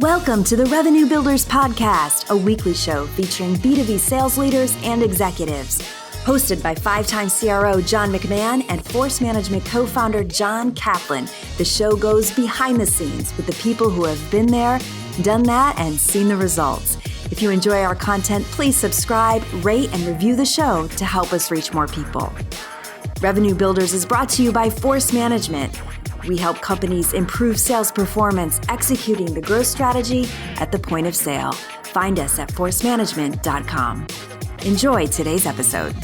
Welcome to the Revenue Builders Podcast, a weekly show featuring B2B sales leaders and executives. Hosted by five-time CRO John McMahon and Force Management co-founder John Kaplan, the show goes behind the scenes with the people who have been there, done that, and seen the results. If you enjoy our content, please subscribe, rate, and review the show to help us reach more people. Revenue Builders is brought to you by Force Management. We help companies improve sales performance, executing the growth strategy at the point of sale. Find us at forcemanagement.com. Enjoy today's episode.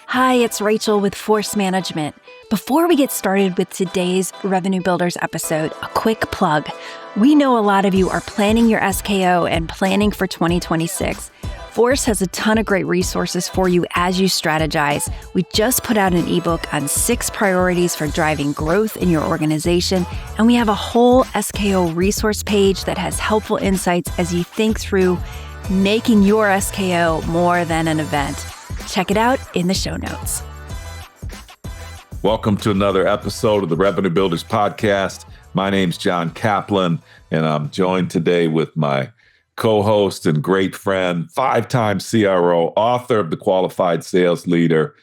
Hi, it's Rachel with Force Management. Before we get started with today's Revenue Builders episode, a quick plug. We know a lot of you are planning your SKO and planning for 2026. Force has a ton of great resources for you as you strategize. We just put out an ebook on 6 priorities for driving growth in your organization, and we have a whole SKO resource page that has helpful insights as you think through making your SKO more than an event. Check it out in the show notes. Welcome to another episode of the Revenue Builders Podcast. My name's John Kaplan, and I'm joined today with my co-host and great friend, 5-time CRO, author of The Qualified Sales Leader,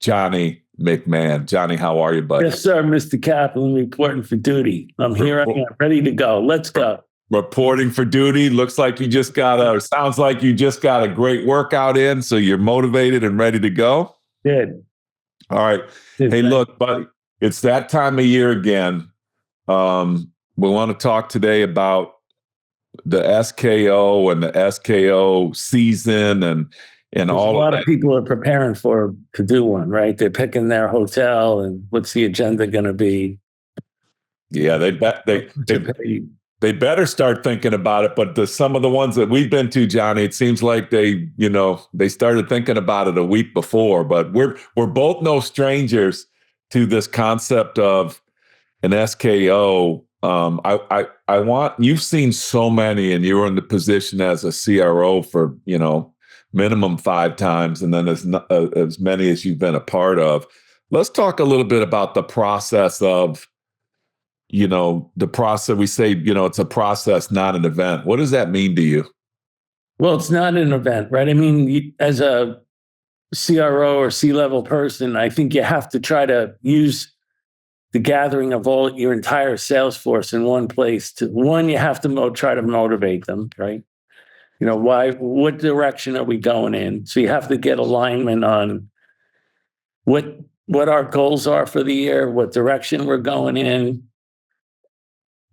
Johnny McMahon. Johnny, how are you, buddy? Yes, sir, Mr. Kaplan, reporting for duty. I'm here. I'm ready to go. Let's go. Reporting for duty. Looks like you just sounds like you just got a great workout in, so you're motivated and ready to go? Good. All right. Hey, look, buddy, it's that time of year again. We want to talk today about the SKO and the SKO season and all a lot of people are preparing to do one, right? They're picking their hotel and what's the agenda going to be. Yeah, they better start thinking about it. But some of the ones that we've been to, Johnny, it seems like they started thinking about it a week before. But we're both no strangers to this concept of an SKO. You've seen so many, and you were in the position as a CRO for, minimum 5 times, and then as many as you've been a part of. Let's talk a little bit about the process of, the process. We say, it's a process, not an event. What does that mean to you? Well, it's not an event, right? I mean, as a CRO or C-level person, I think you have to try to use the gathering of all your entire sales force in one place. You have to try to motivate them, right? What direction are we going in? So you have to get alignment on what our goals are for the year, what direction we're going in.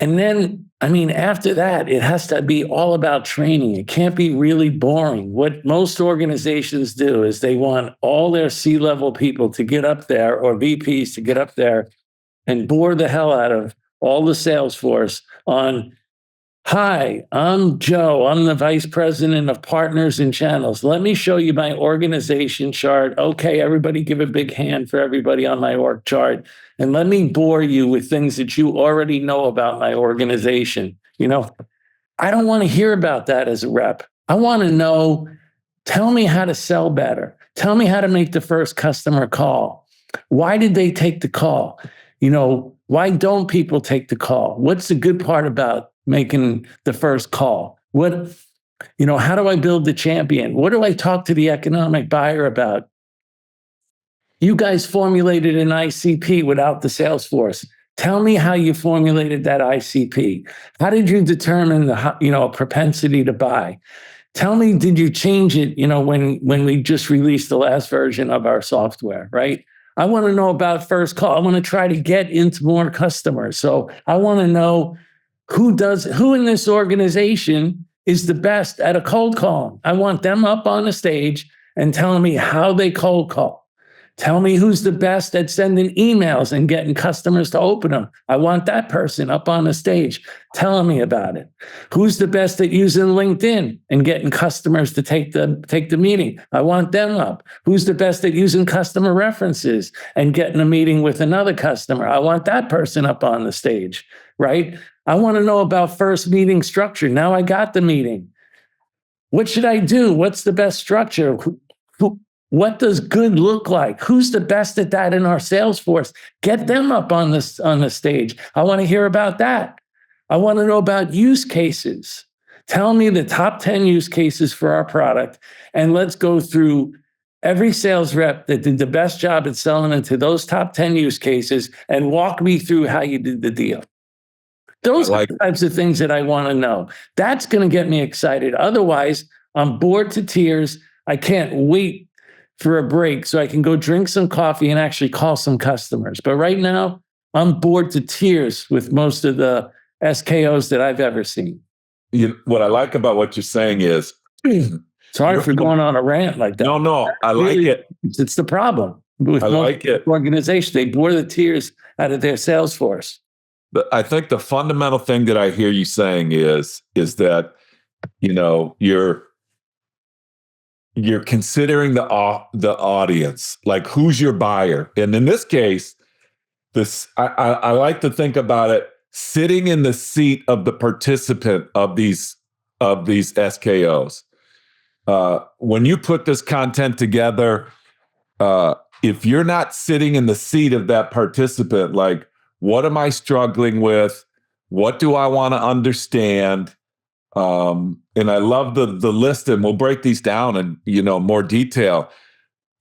And then, after that, it has to be all about training. It can't be really boring. What most organizations do is they want all their C-level people to get up there, or VPs to get up there and bore the hell out of all the sales force on, hi, I'm Joe. I'm the vice president of partners and channels. Let me show you my organization chart. Okay, everybody give a big hand for everybody on my org chart. And let me bore you with things that you already know about my organization. I don't want to hear about that as a rep. I want to know, tell me how to sell better. Tell me how to make the first customer call. Why did they take the call? Why don't people take the call? What's the good part about making the first call? How do I build the champion? What do I talk to the economic buyer about? You guys formulated an ICP without the sales force. Tell me how you formulated that ICP. How did you determine the propensity to buy? Tell me, did you change it, when we just released the last version of our software, right? I want to know about first call. I want to try to get into more customers. So I want to know who in this organization is the best at a cold call. I want them up on the stage and telling me how they cold call. Tell me who's the best at sending emails and getting customers to open them. I want that person up on the stage telling me about it. Who's the best at using LinkedIn and getting customers to take the meeting? I want them up. Who's the best at using customer references and getting a meeting with another customer? I want that person up on the stage, right? I want to know about first meeting structure. Now I got the meeting. What should I do? What's the best structure? What does good look like? Who's the best at that in our sales force? Get them up on the stage. I want to hear about that. I want to know about use cases. Tell me the top 10 use cases for our product, and let's go through every sales rep that did the best job at selling into those top 10 use cases and walk me through how you did the deal. Those are the types of things that I want to know. That's going to get me excited. Otherwise, I'm bored to tears. I can't wait for a break so I can go drink some coffee and actually call some customers. But right now, I'm bored to tears with most of the SKOs that I've ever seen. What I like about what you're saying is, sorry for going on a rant like that. No, I like it. It's the problem with most organizations. They bore the tears out of their sales force. But I think the fundamental thing that I hear you saying is that, you're considering the audience, like who's your buyer. And in this case, I like to think about it sitting in the seat of the participant of these SKOs. When you put this content together, if you're not sitting in the seat of that participant, like, what am I struggling with? What do I want to understand? And I love the list, and we'll break these down in more detail.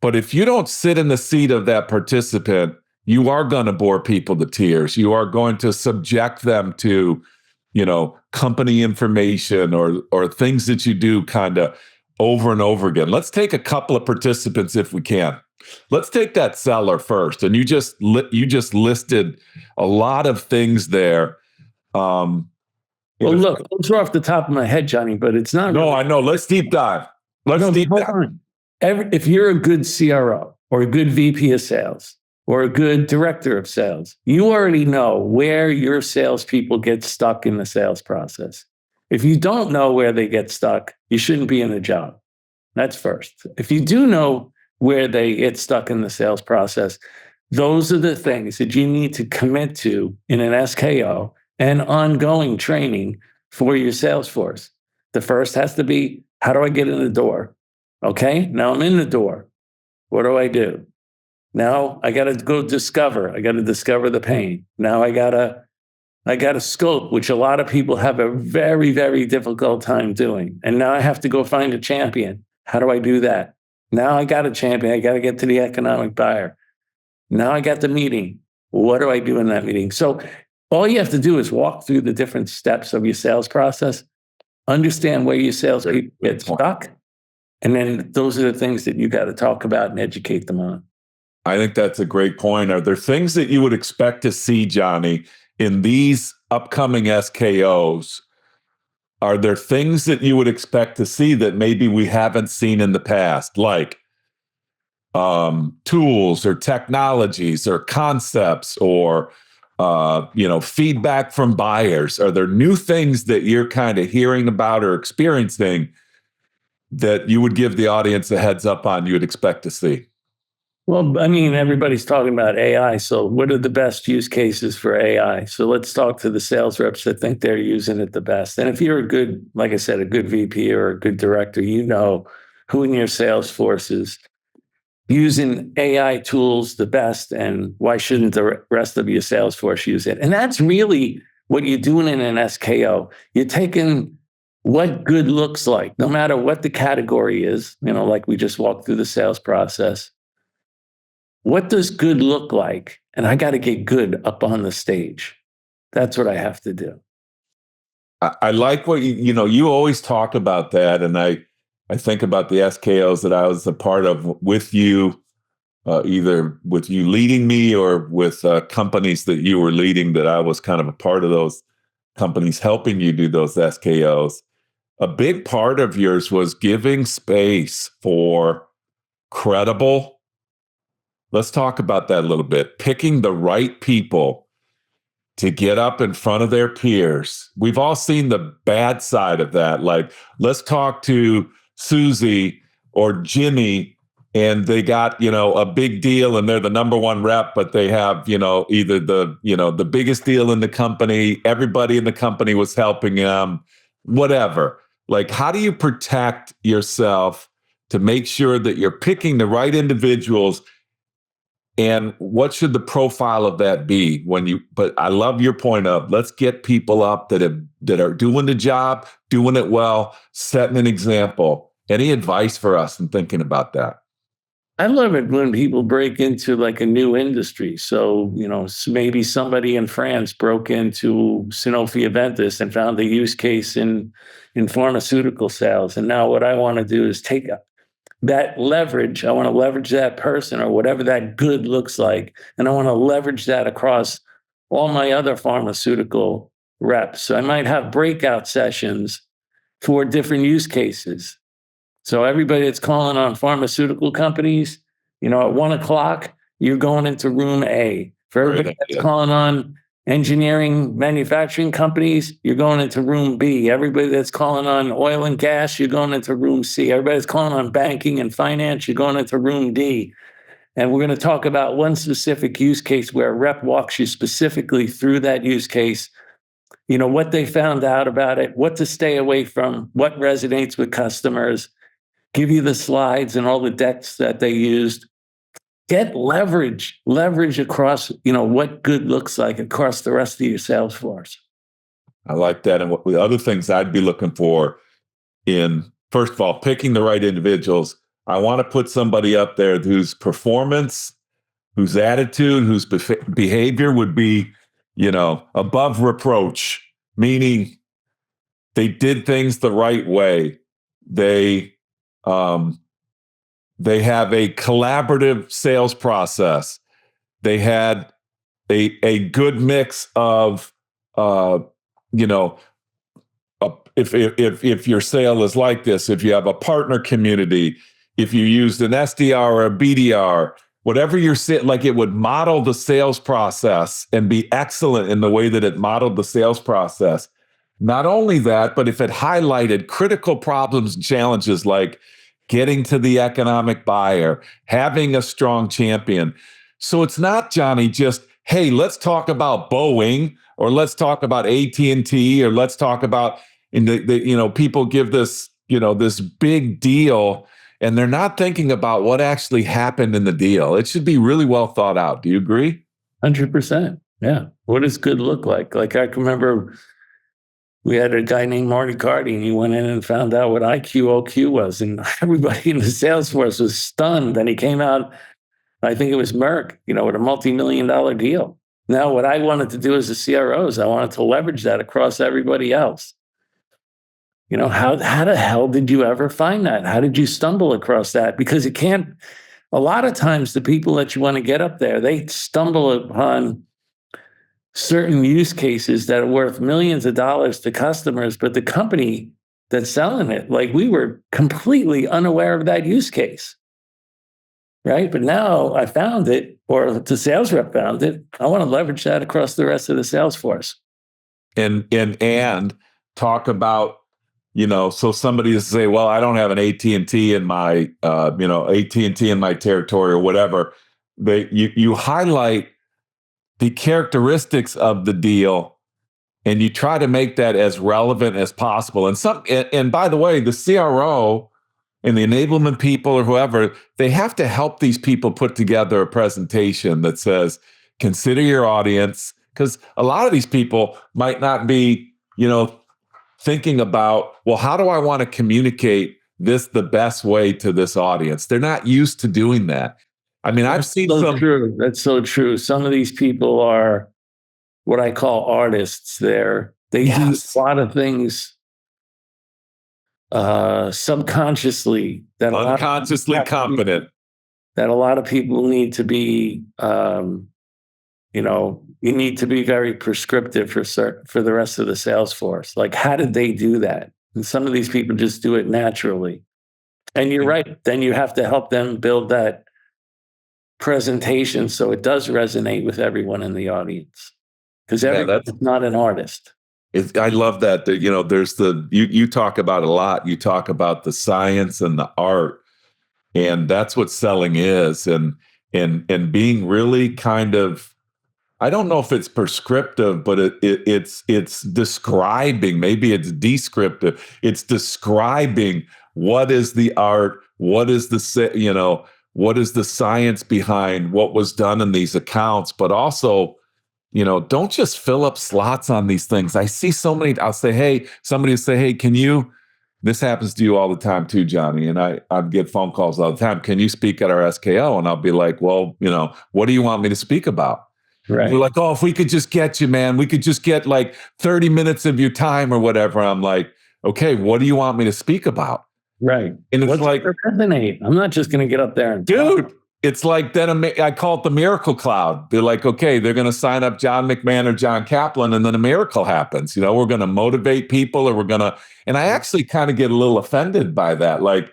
But if you don't sit in the seat of that participant, you are going to bore people to tears. You are going to subject them to, company information or things that you do kind of over and over again. Let's take a couple of participants if we can. Let's take that seller first. And you just listed a lot of things there. Well, look, those are off the top of my head, Johnny, but it's not. No, I know. Let's deep dive. If you're a good CRO or a good VP of sales or a good director of sales, you already know where your salespeople get stuck in the sales process. If you don't know where they get stuck, you shouldn't be in the job. That's first. If you do know where they get stuck in the sales process, those are the things that you need to commit to in an SKO and ongoing training for your sales force. The first has to be, how do I get in the door? Okay, now I'm in the door. What do I do? Now I got to go discover. I got to discover the pain. Now I got to scope, which a lot of people have a very, very difficult time doing. And now I have to go find a champion. How do I do that? Now I got a champion. I got to get to the economic buyer. Now I got the meeting. What do I do in that meeting? So all you have to do is walk through the different steps of your sales process, understand where your sales people get stuck, and then those are the things that you got to talk about and educate them on. I think that's a great point. Are there things that you would expect to see, Johnny, in these upcoming SKOs? Are there things that you would expect to see that maybe we haven't seen in the past, like tools or technologies or concepts or feedback from buyers? Are there new things that you're kind of hearing about or experiencing that you would give the audience a heads up on you would expect to see? Well, I mean, everybody's talking about AI. So what are the best use cases for AI? So let's talk to the sales reps that think they're using it the best. And if you're a good, like I said, a good VP or a good director, you know who in your sales force is using AI tools the best, and why shouldn't the rest of your sales force use it? And that's really what you're doing in an SKO. You're taking what good looks like, no matter what the category is, like we just walked through the sales process. What does good look like? And I got to get good up on the stage. That's what I have to do. I like what you always talk about that. And I think about the SKOs that I was a part of with you, either with you leading me or with companies that you were leading, that I was kind of a part of those companies helping you do those SKOs. A big part of yours was giving space for credible. Let's talk about that a little bit. Picking the right people to get up in front of their peers. We've all seen the bad side of that. Like, let's talk to Susie or Jimmy, and they got, a big deal and they're the number one rep, but they have, either the biggest deal in the company, everybody in the company was helping them, whatever. Like, how do you protect yourself to make sure that you're picking the right individuals And what should the profile of that be but I love your point of let's get people up that are doing the job, doing it well, setting an example. Any advice for us in thinking about that? I love it when people break into like a new industry. So, maybe somebody in France broke into Sanofi Aventis and found a use case in pharmaceutical sales. And now what I want to do is take that leverage. I want to leverage that person or whatever that good looks like. And I want to leverage that across all my other pharmaceutical reps. So I might have breakout sessions for different use cases. So everybody that's calling on pharmaceutical companies, at 1:00, you're going into room A. For everybody that's calling on engineering, manufacturing companies, you're going into room B. Everybody that's calling on oil and gas, you're going into room C. Everybody that's calling on banking and finance, you're going into room D. And we're going to talk about one specific use case where a rep walks you specifically through that use case, what they found out about it, what to stay away from, what resonates with customers, give you the slides and all the decks that they used. Get leverage across, what good looks like across the rest of your sales force. I like that. And what the other things I'd be looking for in, first of all, picking the right individuals. I want to put somebody up there whose performance, whose attitude, whose behavior would be, above reproach, meaning they did things the right way. They have a collaborative sales process. They had a good mix of, if your sale is like this, if you have a partner community, if you used an SDR or a BDR, whatever you're saying, like it would model the sales process and be excellent in the way that it modeled the sales process. Not only that, but if it highlighted critical problems and challenges like getting to the economic buyer, having a strong champion. So it's not, Johnny, just, hey, let's talk about Boeing or let's talk about AT&T or let's talk about, people give this, this big deal and they're not thinking about what actually happened in the deal. It should be really well thought out. Do you agree? 100%. Yeah. What does good look like? Like I can remember we had a guy named Marty Carty, and he went in and found out what IQOQ was. And everybody in the sales force was stunned. And he came out, I think it was Merck, with a multi-million-dollar deal. Now, what I wanted to do as a CRO is I wanted to leverage that across everybody else. How the hell did you ever find that? How did you stumble across that? Because a lot of times the people that you want to get up there, they stumble upon certain use cases that are worth millions of dollars to customers, but the company that's selling it, like we were completely unaware of that use case, right? But now I found it, or the sales rep found it. I want to leverage that across the rest of the sales force. And talk about, so somebody to say, well, I don't have an AT&T in my, AT&T in my territory or whatever. You highlight the characteristics of the deal, and you try to make that as relevant as possible. And by the way, the CRO and the enablement people or whoever, they have to help these people put together a presentation that says, consider your audience, because a lot of these people might not be, thinking about, well, how do I want to communicate this the best way to this audience? They're not used to doing that. I mean, I've seen some. True. That's so true. Some of these people are what I call artists. They do a lot of things subconsciously unconsciously competent. That a lot of people need to be. You need to be very prescriptive for the rest of the sales force. Like, how did they do that? And some of these people just do it naturally. And you're right. Then you have to help them build that presentation so it does resonate with everyone in the audience, because everyone's not an artist. I love that. There's you talk about a lot. You talk about the science and the art, and that's what selling is. And being really kind of, I don't know if it's prescriptive, but it's describing. Maybe it's descriptive. It's describing what is the art, what is the what is the science behind what was done in these accounts, but also, don't just fill up slots on these things. I see so many, I'll say, hey, somebody will say, hey, this happens to you all the time too, Johnny. And I get phone calls all the time. Can you speak at our SKO? And I'll be like, well, what do you want me to speak about? Right. They're like, oh, if we could just get you, man, we could just get like 30 minutes of your time or whatever. I'm like, okay, what do you want me to speak about? Right. And it's like, resonate. I'm not just going to get up there and dude, it's like then I call it the miracle cloud. They're like, okay, they're going to sign up John McMahon or John Kaplan, and then a miracle happens. We're going to motivate people, or and I actually kind of get a little offended by that. Like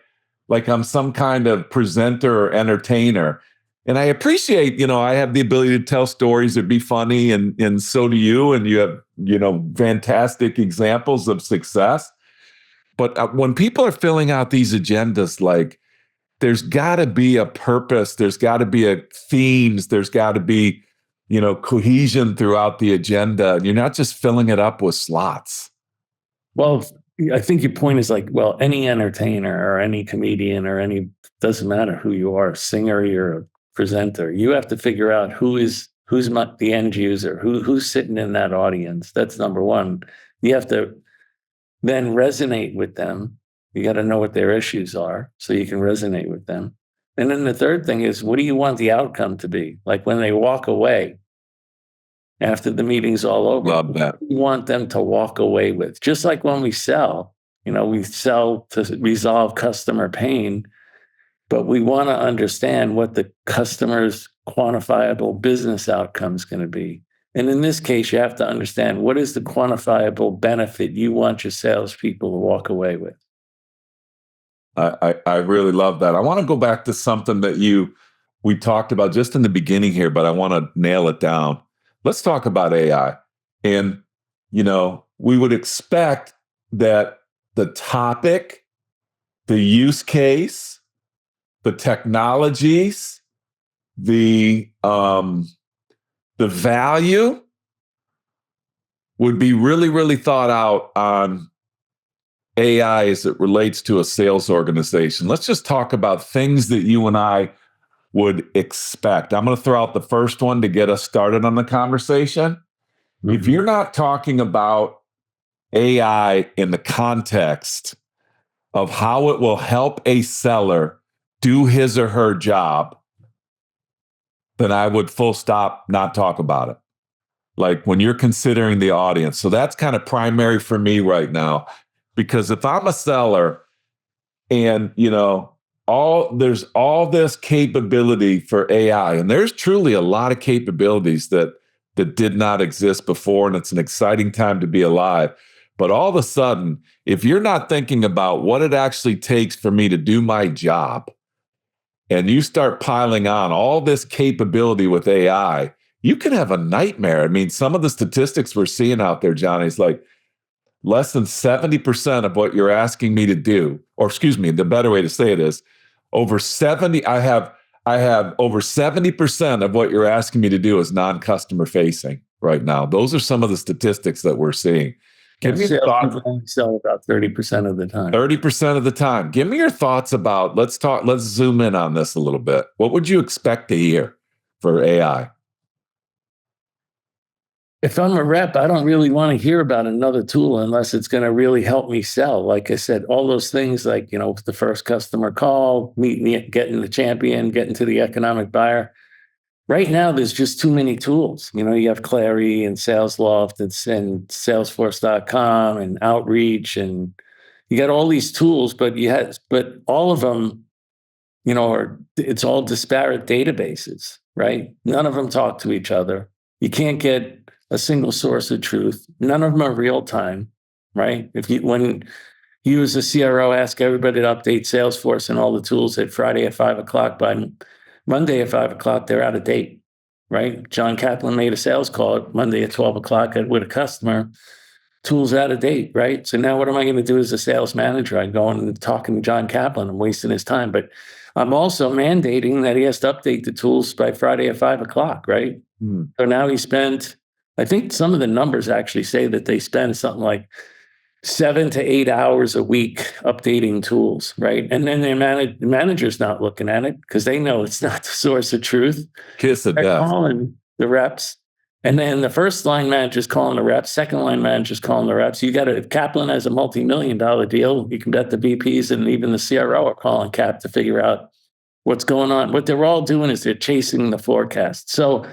I'm some kind of presenter or entertainer. And I appreciate, I have the ability to tell stories or be funny, and so do you. And you have, fantastic examples of success. But when people are filling out these agendas, like, there's got to be a purpose. There's got to be themes. There's got to be, cohesion throughout the agenda. You're not just filling it up with slots. Well, I think your point is like, well, any entertainer or any comedian or doesn't matter who you are, singer, you're a presenter. You have to figure out who's the end user, who's sitting in that audience. That's number one. You have to then resonate with them. You got to know what their issues are so you can resonate with them. And then the third thing is, what do you want the outcome to be? Like when they walk away after the meeting's all over, love that. what do you want them to walk away with? Just like when we sell, we sell to resolve customer pain, but we want to understand what the customer's quantifiable business outcome is going to be. And in this case, you have to understand what is the quantifiable benefit you want your salespeople to walk away with. I really love that. I want to go back to something that we talked about just in the beginning here, but I want to nail it down. Let's talk about AI. And, we would expect that the topic, the use case, the technologies, the value would be really, really thought out on AI as it relates to a sales organization. Let's just talk about things that you and I would expect. I'm going to throw out the first one to get us started on the conversation. Mm-hmm. If you're not talking about AI in the context of how it will help a seller do his or her job, then I would full stop not talk about it. Like when you're considering the audience. So that's kind of primary for me right now. Because if I'm a seller and, there's all this capability for AI, and there's truly a lot of capabilities that did not exist before, and it's an exciting time to be alive. But all of a sudden, if you're not thinking about what it actually takes for me to do my job, and you start piling on all this capability with AI, you can have a nightmare. I mean, some of the statistics we're seeing out there, Johnny, is like, less than 70% of what you're asking me to do, or excuse me, the better way to say it is over 70. I have over 70% of what you're asking me to do is non-customer facing right now. Those are some of the statistics that we're seeing. Give me your thoughts. Sell about 30% of the time. 30% of the time. Give me your thoughts about, let's zoom in on this a little bit. What would you expect to hear for AI? If I'm a rep, I don't really want to hear about another tool unless it's going to really help me sell. Like I said, all those things like, the first customer call, getting the champion, getting to the economic buyer. Right now, there's just too many tools. You have Clary and SalesLoft and Salesforce.com and Outreach, and you got all these tools, but all of them, it's all disparate databases, right? None of them talk to each other. You can't get a single source of truth. None of them are real time, right? When you as a CRO ask everybody to update Salesforce and all the tools at Friday at 5:00, by Monday at 5:00, they're out of date, right? John Kaplan made a sales call Monday at 12:00 with a customer. Tool's out of date, right? So now what am I going to do as a sales manager? I'm going and talking to John Kaplan. I'm wasting his time, but I'm also mandating that he has to update the tools by Friday at 5:00, right? So now he spent, I think some of the numbers actually say that they spend something like 7 to 8 hours a week updating tools, right? And then their manager's not looking at it because they know it's not the source of truth. Kiss of They're death. calling the reps. And then the first line manager's calling the reps, second line manager's calling the reps. Kaplan has a multi-million-dollar deal. You can bet the VPs and even the CRO are calling Cap to figure out what's going on. What they're all doing is they're chasing the forecast. So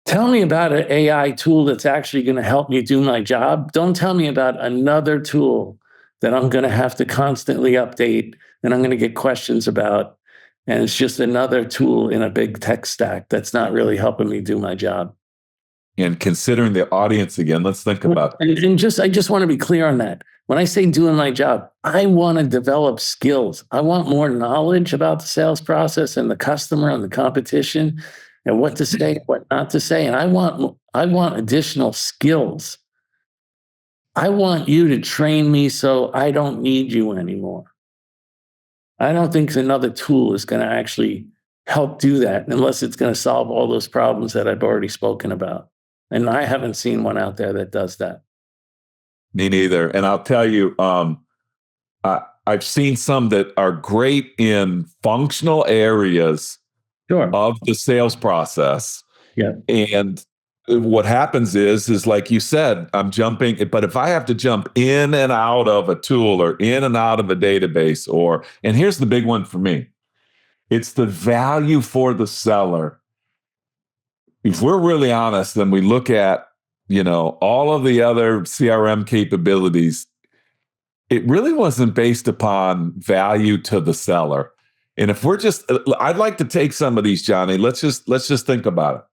tell me about an AI tool that's actually going to help me do my job. Don't tell me about another tool that I'm going to have to constantly update and I'm going to get questions about. And it's just another tool in a big tech stack that's not really helping me do my job. And considering the audience again, let's think about it. And I just want to be clear on that. When I say doing my job, I want to develop skills. I want more knowledge about the sales process and the customer and the competition and what to say, what not to say. And I want additional skills. I want you to train me so I don't need you anymore. I don't think another tool is going to actually help do that unless it's going to solve all those problems that I've already spoken about. And I haven't seen one out there that does that. Me neither. And I'll tell you, I've seen some that are great in functional areas of the sales process. Yeah. And what happens is like you said, I'm jumping, but if I have to jump in and out of a tool or in and out of a database, and here's the big one for me, it's the value for the seller. If we're really honest, then we look at, all of the other CRM capabilities, it really wasn't based upon value to the seller. And if we're I'd like to take some of these, Johnny. Let's just think about it.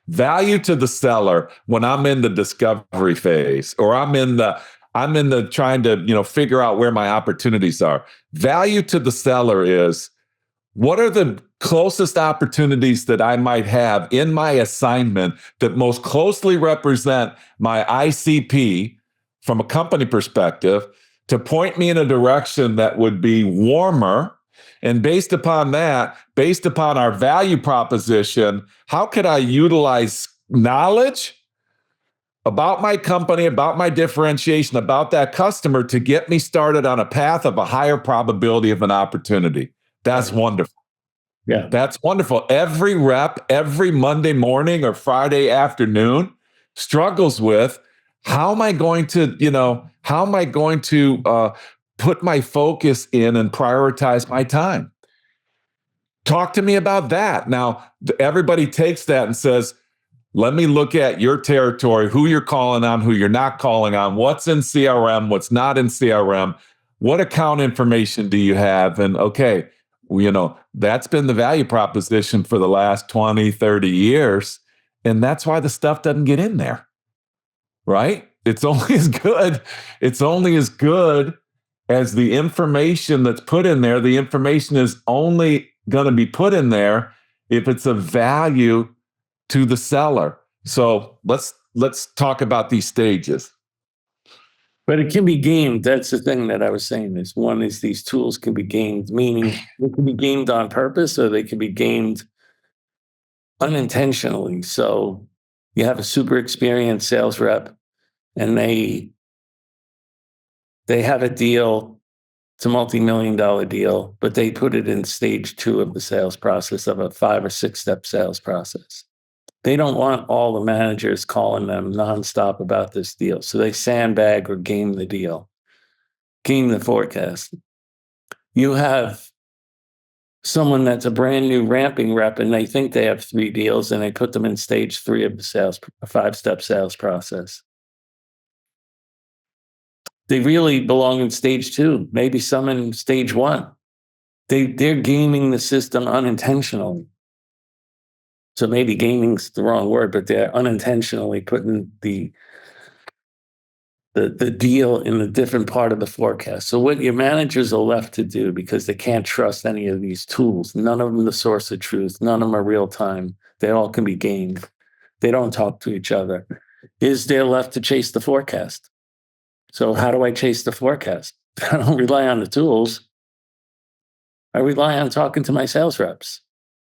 Value to the seller when I'm in the discovery phase, or I'm in the trying to, figure out where my opportunities are. Value to the seller is, what are the closest opportunities that I might have in my assignment that most closely represent my ICP from a company perspective to point me in a direction that would be warmer? And based upon that, based upon our value proposition, how could I utilize knowledge about my company, about my differentiation, about that customer to get me started on a path of a higher probability of an opportunity? That's wonderful. Yeah. That's wonderful. Every rep, every Monday morning or Friday afternoon struggles with, how am I going to put my focus in and prioritize my time? Talk to me about that. Now, everybody takes that and says, let me look at your territory, who you're calling on, who you're not calling on, what's in CRM, what's not in CRM, what account information do you have? And okay, that's been the value proposition for the last 20, 30 years. And that's why the stuff doesn't get in there, right? It's only as good. It's only as good as the information that's put in there. The information is only going to be put in there if it's of value to the seller. So let's talk about these stages. But it can be gamed. That's the thing that I was saying is, one is these tools can be gamed, meaning they can be gamed on purpose or they can be gamed unintentionally. So you have a super experienced sales rep and they have a deal, it's a multi-million-dollar deal, but they put it in stage 2 of the sales process of a 5 or 6 step sales process. They don't want all the managers calling them nonstop about this deal. So they sandbag or game the deal, game the forecast. You have someone that's a brand new ramping rep and they think they have 3 deals and they put them in stage 3 of the 5-step sales process. They really belong in stage 2, maybe some in stage 1. They're gaming the system unintentionally. So maybe gaming's the wrong word, but they're unintentionally putting the deal in a different part of the forecast. So what your managers are left to do, because they can't trust any of these tools, none of them the source of truth, none of them are real time, they all can be gamed, they don't talk to each other, is they're left to chase the forecast. So how do I chase the forecast? I don't rely on the tools. I rely on talking to my sales reps.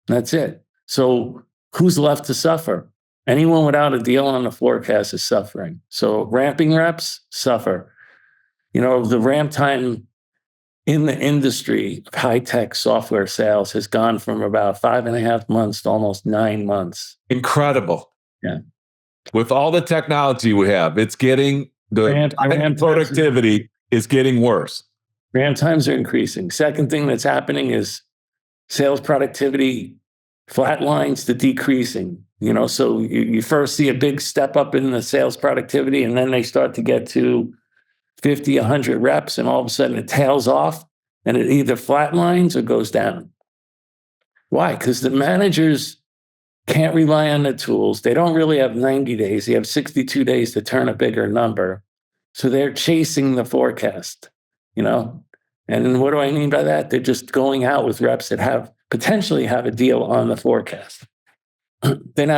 That's it. So who's left to suffer? Anyone without a deal on the forecast is suffering. So ramping reps suffer. The ramp time in the industry of high-tech software sales has gone from about 5.5 months to almost 9 months. Incredible. Yeah. With all the technology we have, it's getting Ramp productivity is getting worse. Ramp times are increasing. Second thing that's happening is sales productivity flatlines to decreasing. So you first see a big step up in the sales productivity, and then they start to get to 50, 100 reps, and all of a sudden it tails off, and it either flatlines or goes down. Why? Because the managers can't rely on the tools. They don't really have 90 days. They have 62 days to turn a bigger number. So they're chasing the forecast, And what do I mean by that? They're just going out with reps that potentially have a deal on the forecast. They don't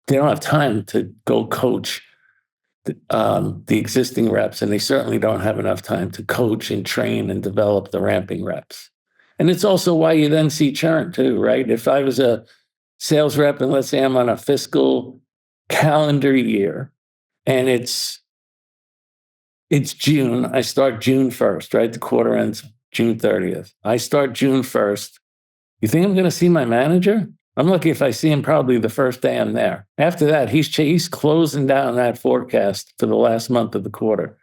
have time to go coach the existing reps, and they certainly don't have enough time to coach and train and develop the ramping reps. And it's also why you then see churn too, right? If I was a sales rep and let's say I'm on a fiscal calendar year and it's June, I start June 1st, right? The quarter ends June 30th. I start June 1st. You think I'm going to see my manager? I'm lucky if I see him probably the first day I'm there. After that, he's closing down that forecast for the last month of the quarter.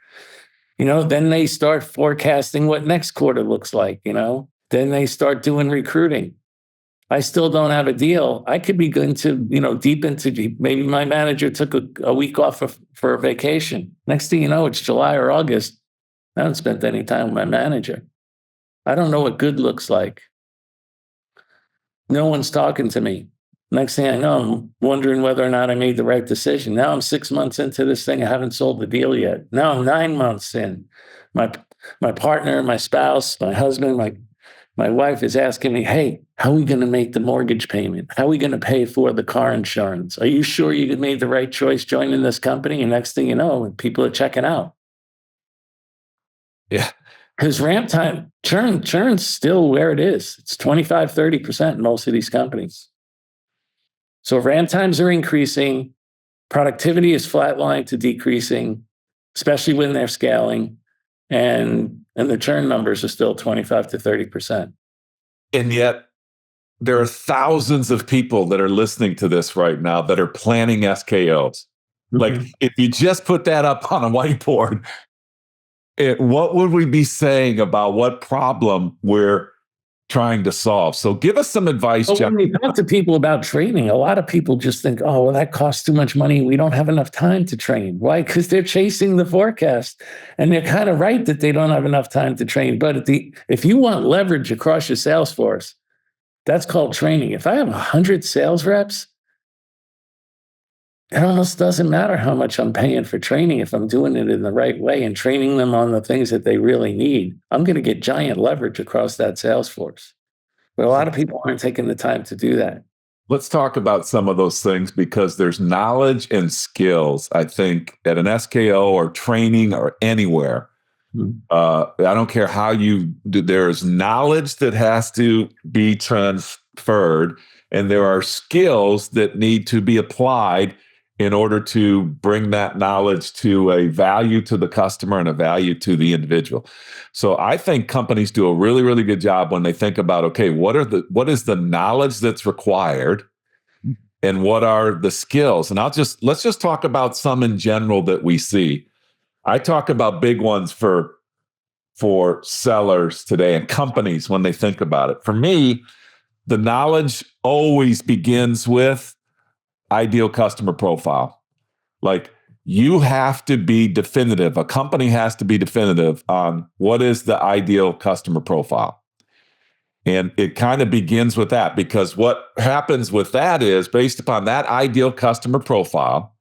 Then they start forecasting what next quarter looks like, Then they start doing recruiting. I still don't have a deal. I could be going to, deep into, maybe my manager took a week off for a vacation. Next thing you know, it's July or August. I haven't spent any time with my manager. I don't know what good looks like. No one's talking to me. Next thing I know, I'm wondering whether or not I made the right decision. Now I'm 6 months into this thing. I haven't sold the deal yet. Now I'm 9 months in. My partner, my spouse, my husband, my wife is asking me, hey, how are we going to make the mortgage payment? How are we going to pay for the car insurance? Are you sure you made the right choice joining this company? And next thing you know, people are checking out. Yeah. Because ramp time, churn's still where it is. It's 25, 30% in most of these companies. So ramp times are increasing. Productivity is flatlined to decreasing, especially when they're scaling. And the churn numbers are still 25 to 30%. And yet there are thousands of people that are listening to this right now that are planning SKOs. Mm-hmm. Like if you just put that up on a whiteboard, what would we be saying about what problem we're trying to solve? So give us some advice, Jeff. When you talk to people about training, a lot of people just think, oh, well, that costs too much money. We don't have enough time to train. Why? Because they're chasing the forecast. And they're kind of right that they don't have enough time to train. But if you want leverage across your sales force, that's called training. If I have 100 sales reps, it almost doesn't matter how much I'm paying for training if I'm doing it in the right way and training them on the things that they really need. I'm going to get giant leverage across that sales force. But a lot of people aren't taking the time to do that. Let's talk about some of those things because there's knowledge and skills, I think, at an SKO or training or anywhere. Mm-hmm. I don't care how you do. There's knowledge that has to be transferred, and there are skills that need to be applied in order to bring that knowledge to a value to the customer and a value to the individual. So I think companies do a really, really good job when they think about, okay, what is the knowledge that's required and what are the skills? And let's just talk about some in general that we see. I talk about big ones for sellers today and companies when they think about it. For me, the knowledge always begins with ideal customer profile. Like you have to be definitive. A company has to be definitive on what is the ideal customer profile. And it kind of begins with that because what happens with that is based upon that ideal customer profile,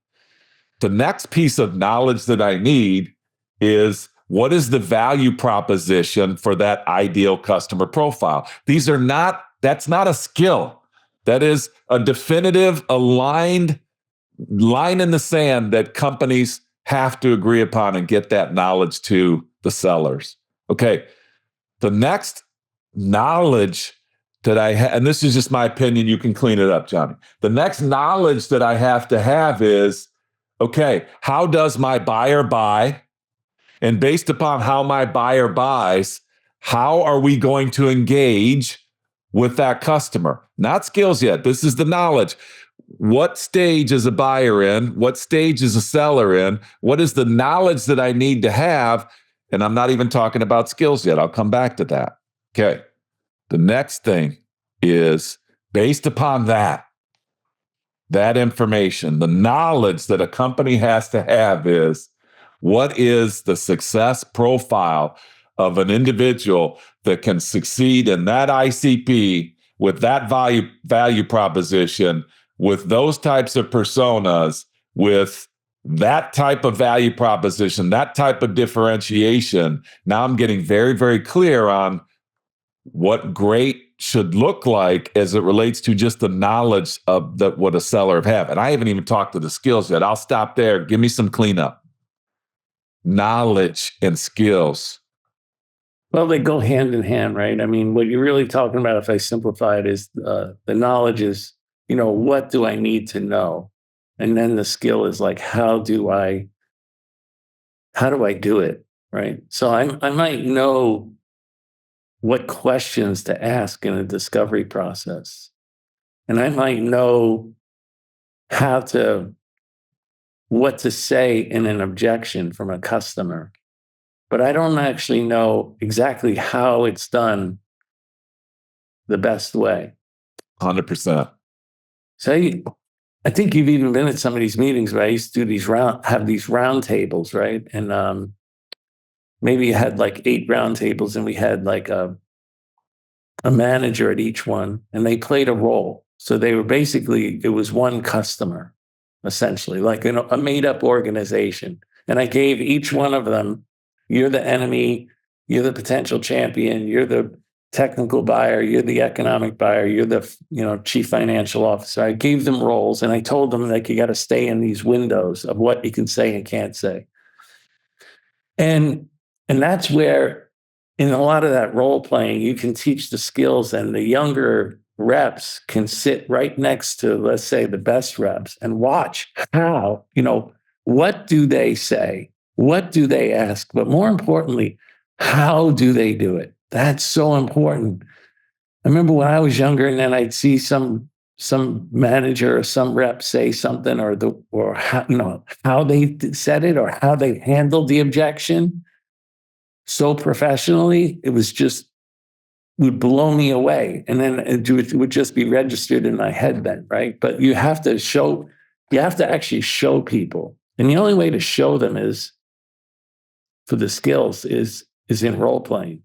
the next piece of knowledge that I need is what is the value proposition for that ideal customer profile? That's not a skill. That is a definitive, aligned line in the sand that companies have to agree upon and get that knowledge to the sellers. Okay, the next knowledge that I have, and this is just my opinion, you can clean it up, Johnny. The next knowledge that I have to have is, okay, how does my buyer buy? And based upon how my buyer buys, how are we going to engage with that customer? Not skills yet. This is the knowledge. What stage is a buyer in? What stage is a seller in? What is the knowledge that I need to have? And I'm not even talking about skills yet. I'll come back to that. Okay. The next thing is based upon that information, the knowledge that a company has to have is what is the success profile of an individual that can succeed in that ICP with that value proposition, with those types of personas, with that type of value proposition, that type of differentiation. Now I'm getting very, very clear on what great should look like as it relates to just the knowledge of what a seller have. And I haven't even talked to the skills yet. I'll stop there. Give me some cleanup. Knowledge and skills. Well, they go hand in hand, right? I mean, what you're really talking about, if I simplify it, is the knowledge is, what do I need to know? And then the skill is like, how do I do it, right? So I might know what questions to ask in a discovery process. And I might know what to say in an objection from a customer, but I don't actually know exactly how it's done the best way. 100%. So I think you've even been at some of these meetings where I used to do have these round tables, right? And maybe you had like 8 round tables, and we had like a manager at each one, and they played a role. So they were it was one customer, essentially, like a made-up organization. And I gave each one of them, you're the enemy, you're the potential champion, you're the technical buyer, you're the economic buyer, you're the chief financial officer. I gave them roles, and I told them, like, you got to stay in these windows of what you can say and can't say. And that's where, in a lot of that role playing, you can teach the skills, and the younger reps can sit right next to, let's say, the best reps and watch how, what do they say? What do they ask? But more importantly, how do they do it? That's so important. I remember when I was younger, and then I'd see some manager or some rep say something, or how they said it, or how they handled the objection so professionally, it would blow me away. And then it would just be registered in my head then, right? But you have to actually show people. And the only way to show them is for the skills is in role playing.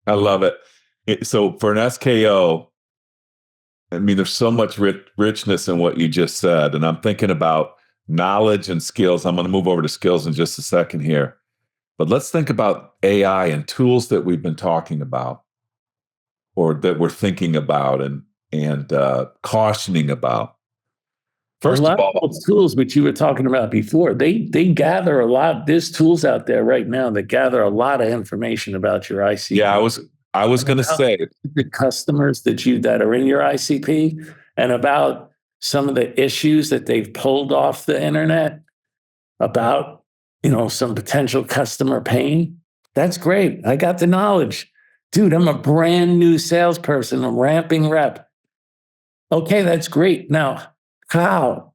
I love it. So for an SKO, I mean, there's so much richness in what you just said. And I'm thinking about knowledge and skills. I'm going to move over to skills in just a second here. But let's think about AI and tools that we've been talking about, or that we're thinking about and cautioning about. First of all, tools which you were talking about before, they gather a lot. There's tools out there right now that gather a lot of information about your ICP. Yeah, I was going to say the customers that are in your ICP, and about some of the issues that they've pulled off the internet about, some potential customer pain. That's great. I got the knowledge. Dude, I'm a brand new salesperson, a ramping rep. Okay, that's great. Now, how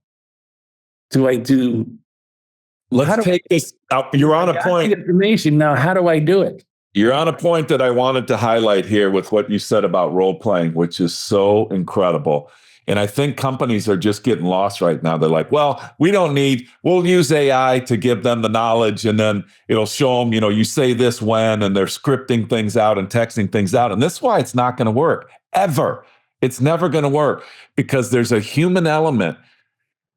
do I do? Let's take this out. You're on a point. Information. Now, how do I do it? You're on a point that I wanted to highlight here with what you said about role playing, which is so incredible. And I think companies are just getting lost right now. They're like, well, we'll use AI to give them the knowledge, and then it'll show them, you say this when, and they're scripting things out and texting things out. And that's why it's not going to work ever. It's never going to work, because there's a human element.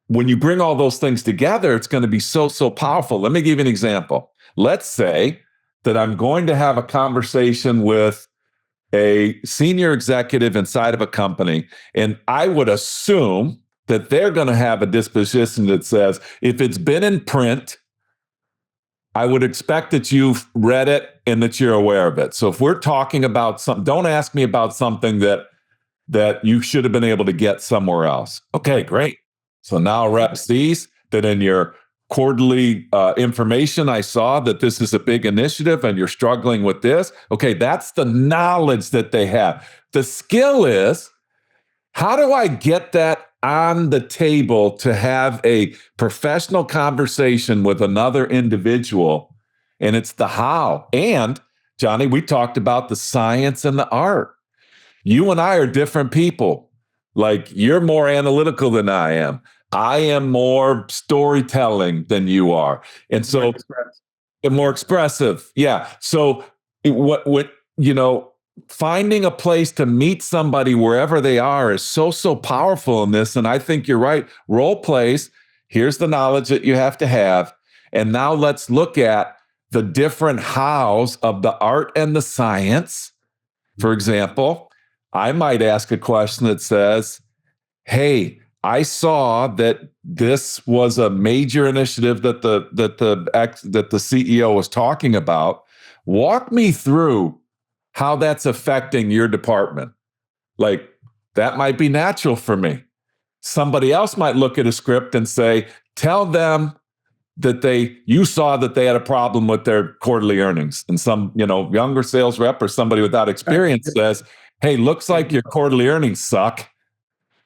When you bring all those things together, it's going to be so, so powerful. Let me give you an example. Let's say that I'm going to have a conversation with a senior executive inside of a company, and I would assume that they're going to have a disposition that says, if it's been in print, I would expect that you've read it and that you're aware of it. So if we're talking about something, don't ask me about something that you should have been able to get somewhere else. Okay, great. So now rep sees that in your quarterly information. I saw that this is a big initiative and you're struggling with this. Okay, that's the knowledge that they have. The skill is, how do I get that on the table to have a professional conversation with another individual? And it's the how. And Johnny, we talked about the science and the art. You and I are different people. Like, you're more analytical than I am. I am more storytelling than you are. And so more expressive. Yeah. So what, finding a place to meet somebody wherever they are is so powerful in this. And I think you're right. Role plays. Here's the knowledge that you have to have. And now let's look at the different hows of the art and the science. For example, I might ask a question that says, hey, I saw that this was a major initiative that the CEO was talking about. Walk me through how that's affecting your department. Like, that might be natural for me. Somebody else might look at a script and say, tell them that you saw that they had a problem with their quarterly earnings. And some, younger sales rep or somebody without experience says, hey, looks like your quarterly earnings suck.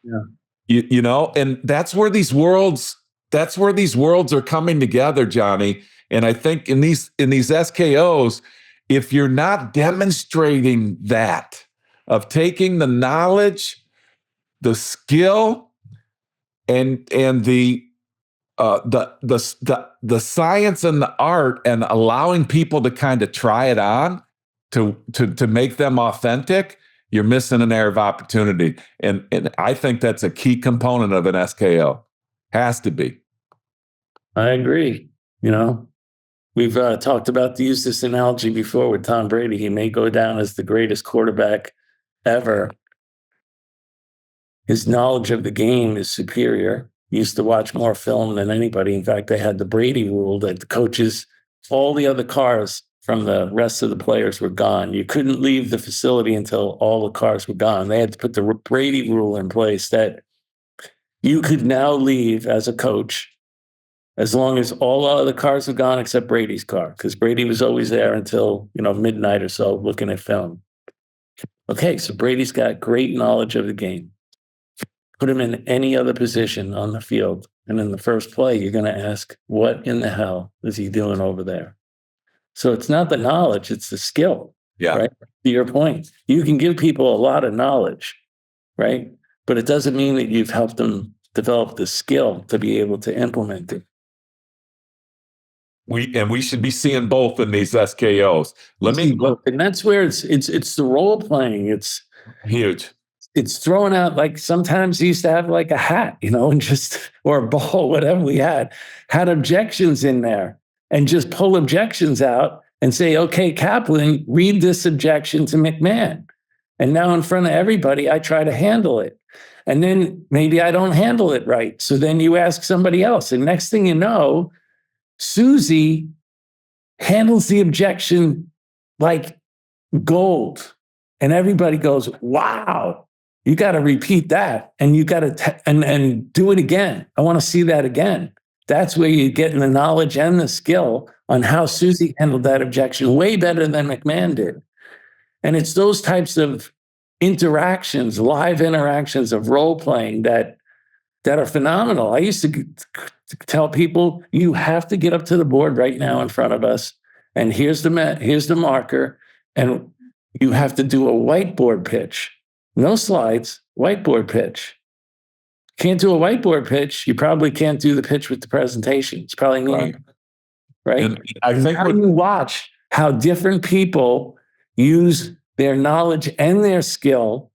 Yeah. And that's where these worlds are coming together, Johnny. And I think in these SKOs, if you're not demonstrating that, of taking the knowledge, the skill, and the science and the art, and allowing people to kind of try it on to make them authentic, you're missing an area of opportunity. And I think that's a key component of an SKO. Has to be. I agree. We've talked about, use this analogy before with Tom Brady. He may go down as the greatest quarterback ever. His knowledge of the game is superior. He used to watch more film than anybody. In fact, they had the Brady rule that the coaches, all the other cars from the rest of the players were gone. You couldn't leave the facility until all the cars were gone. They had to put the Brady rule in place that you could now leave as a coach as long as all other cars are gone except Brady's car, because Brady was always there until, midnight or so looking at film. Okay, so Brady's got great knowledge of the game. Put him in any other position on the field, and in the first play, you're going to ask, what in the hell is he doing over there? So it's not the knowledge, it's the skill. Yeah. Right? To your point, you can give people a lot of knowledge, right? But it doesn't mean that you've helped them develop the skill to be able to implement it. We should be seeing both in these SKOs. And that's where it's the role playing. It's huge. It's thrown out, like sometimes he used to have like a hat, and just, or a ball, whatever we had objections in there, and just pull objections out and say, okay, Kaplan, read this objection to McMahon. And now in front of everybody, I try to handle it. And then maybe I don't handle it right. So then you ask somebody else. And next thing you know, Susie handles the objection like gold. And everybody goes, wow, you got to repeat that. And you got to and do it again. I want to see that again. That's where you're getting the knowledge and the skill on how Susie handled that objection way better than McMahon did. And it's those types of interactions, live interactions of role playing that are phenomenal. I used to tell people, you have to get up to the board right now in front of us, and here's the marker, and you have to do a whiteboard pitch. No slides, whiteboard pitch. Can't do a whiteboard pitch, you probably can't do the pitch with the presentation. It's probably neat, right? And I think how do you watch how different people use their knowledge and their skill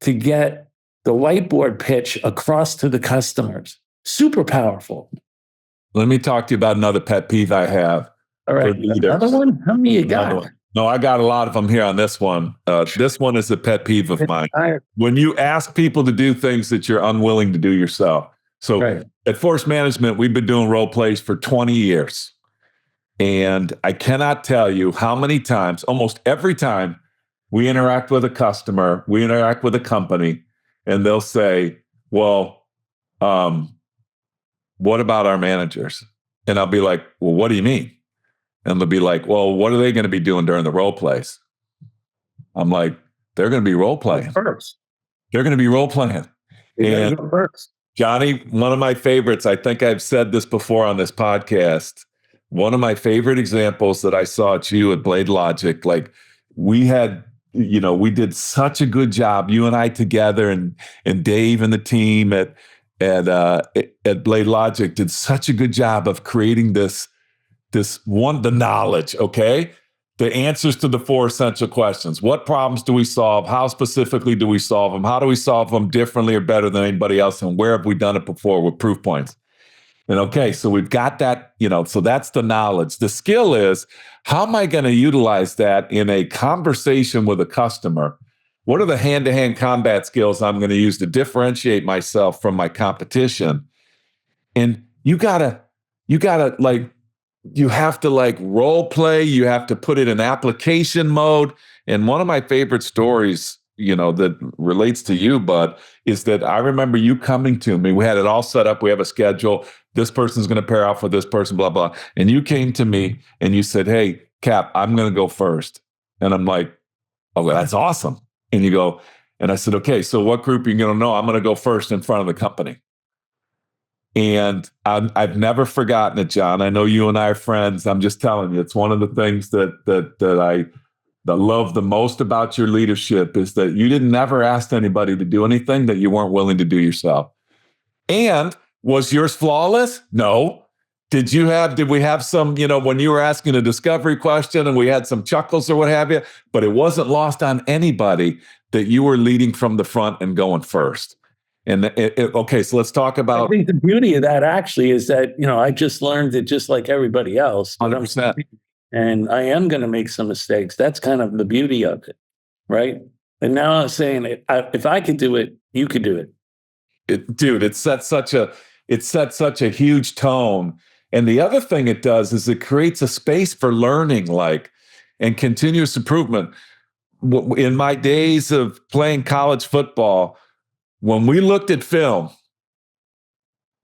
to get the whiteboard pitch across to the customers? Super powerful. Let me talk to you about another pet peeve I have. All right, another one? How many you got? No, I got a lot of them here on this one. This one is a pet peeve of mine. When you ask people to do things that you're unwilling to do yourself. So at Force Management, we've been doing role plays for 20 years. And I cannot tell you how many times, almost every time we interact with a customer, we interact with a company, and they'll say, well, what about our managers? And I'll be like, well, what do you mean? And they'll be like, well, what are they going to be doing during the role plays? I'm like, they're going to be role playing. First. They're going to be role playing. And go first. Johnny, one of my favorites, I think I've said this before on this podcast, one of my favorite examples that I saw at you at Blade Logic, like we had, we did such a good job, you and I together, and Dave and the team at Blade Logic did such a good job of creating the knowledge, okay? The answers to the 4 essential questions. What problems do we solve? How specifically do we solve them? How do we solve them differently or better than anybody else? And where have we done it before with proof points? And okay, so we've got that, so that's the knowledge. The skill is, how am I going to utilize that in a conversation with a customer? What are the hand-to-hand combat skills I'm going to use to differentiate myself from my competition? And you have to role play. You have to put it in application mode. And one of my favorite stories, that relates to you, Bud, is that I remember you coming to me. We had it all set up. We have a schedule. This person's going to pair off with this person, blah, blah. And you came to me and you said, hey, Cap, I'm going to go first. And I'm like, oh, well, that's awesome. And you go, and I said, okay, so what group are you going to know? I'm going to go first in front of the company. And I've never forgotten it, John. I know you and I are friends. I'm just telling you, it's one of the things that I love the most about your leadership is that you didn't never ask anybody to do anything that you weren't willing to do yourself. And was yours flawless? No. Did we have some, when you were asking a discovery question and we had some chuckles or what have you, but it wasn't lost on anybody that you were leading from the front and going first. And okay, so let's talk about. I think the beauty of that actually is that, I just learned it just like everybody else. 100%. And I am going to make some mistakes. That's kind of the beauty of it, right? And now I'm saying, if I could do it, you could do it. It sets such a huge tone. And the other thing it does is it creates a space for learning, and continuous improvement. In my days of playing college football, when we looked at film,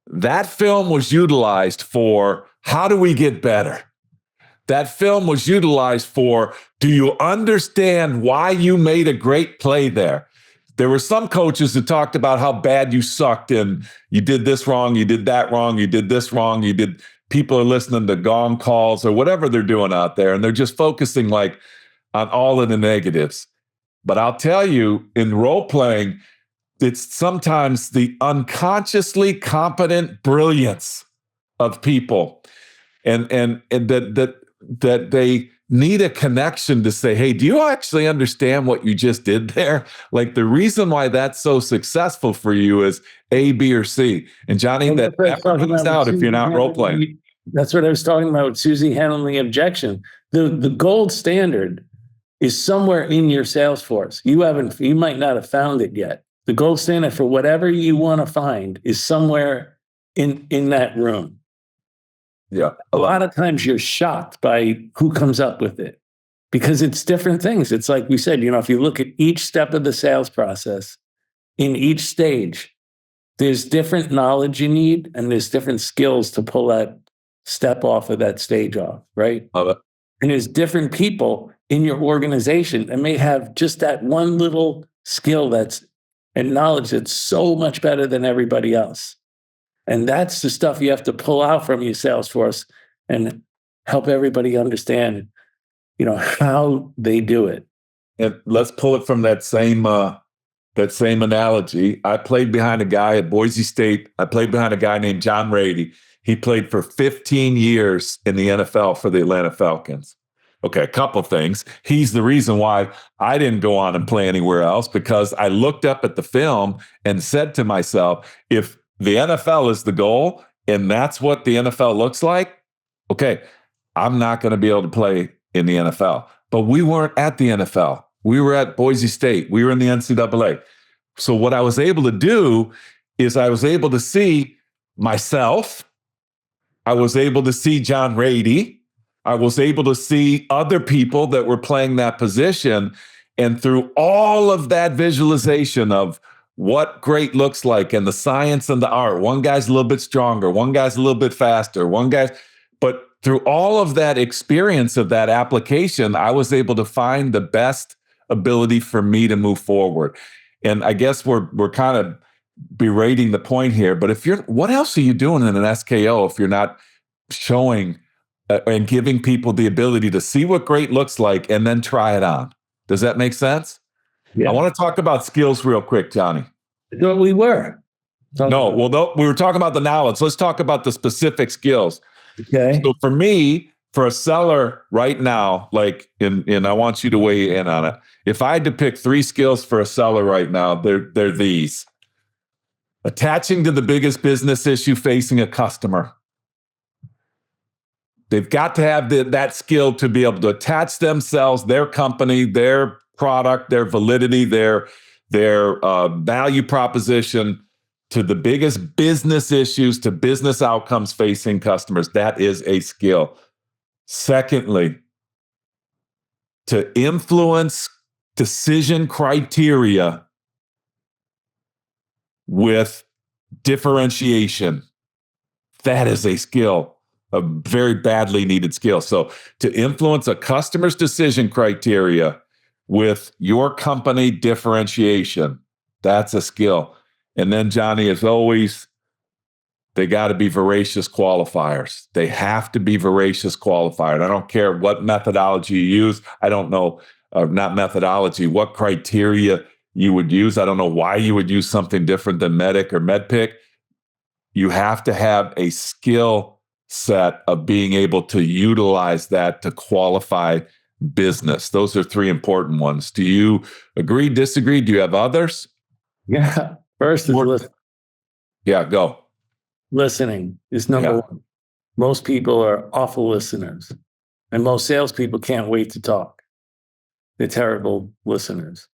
that film was utilized for how do we get better? That film was utilized for, do you understand why you made a great play there? There were some coaches that talked about how bad you sucked and you did this wrong, you did that wrong, you did this wrong, people are listening to gong calls or whatever they're doing out there, and they're just focusing on all of the negatives. But I'll tell you, in role playing, it's sometimes the unconsciously competent brilliance of people, and that they need a connection to say, hey, do you actually understand what you just did there? The reason why that's so successful for you is A, B, or C. And Johnny, that never comes out if you're not role playing. That's what I was talking about with Susie handling the objection. The gold standard is somewhere in your sales force. You might not have found it yet. The gold standard for whatever you want to find is somewhere in that room. Yeah. A lot of times you're shocked by who comes up with it because it's different things. It's like we said, if you look at each step of the sales process, in each stage, there's different knowledge you need and there's different skills to pull that step off of that stage off, right? Love it. And there's different people in your organization that may have just that one little skill and knowledge that's so much better than everybody else. And that's the stuff you have to pull out from your sales force and help everybody understand, how they do it. And let's pull it from that same analogy. I played behind a guy at Boise State. I played behind a guy named John Brady. He played for 15 years in the NFL for the Atlanta Falcons. Okay, a couple of things. He's the reason why I didn't go on and play anywhere else, because I looked up at the film and said to myself, if the NFL is the goal and that's what the NFL looks like, okay, I'm not going to be able to play in the NFL. But we weren't at the NFL. We were at Boise State. We were in the NCAA. So what I was able to do is I was able to see myself. I was able to see John Brady. I was able to see other people that were playing that position. And through all of that visualization of what great looks like and the science and the art, one guy's a little bit stronger, one guy's a little bit faster, one guy's, through all of that experience of that application, I was able to find the best ability for me to move forward. And I guess we're kind of berating the point here, but what else are you doing in an SKO if you're not showing and giving people the ability to see what great looks like and then try it on? Does that make sense? Yeah. I want to talk about skills real quick, Johnny. Well, we were. We were talking about the knowledge. Let's talk about the specific skills. Okay. So for me, for a seller right now, and I want you to weigh in on it. If I had to pick 3 skills for a seller right now, they're these. Attaching to the biggest business issue facing a customer. They've got to have that skill to be able to attach themselves, their company, their product, their validity, their value proposition to the biggest business issues, to business outcomes facing customers. That is a skill. Secondly, to influence decision criteria with differentiation. That is a skill, a very badly needed skill. So to influence a customer's decision criteria with your company differentiation, that's a skill. And then, Johnny, as always, they got to be voracious qualifiers. They have to be voracious qualifiers. I don't care what methodology you use. I don't know, not methodology, what criteria you would use. I don't know why you would use something different than MEDDIC or MEDPIC. You have to have a skill set of being able to utilize that to qualify business. Those are 3 important ones. Do you agree, disagree? Do you have others? Yeah. First is listen. Yeah, go. Listening is number one. Most people are awful listeners, and most salespeople can't wait to talk. They're terrible listeners.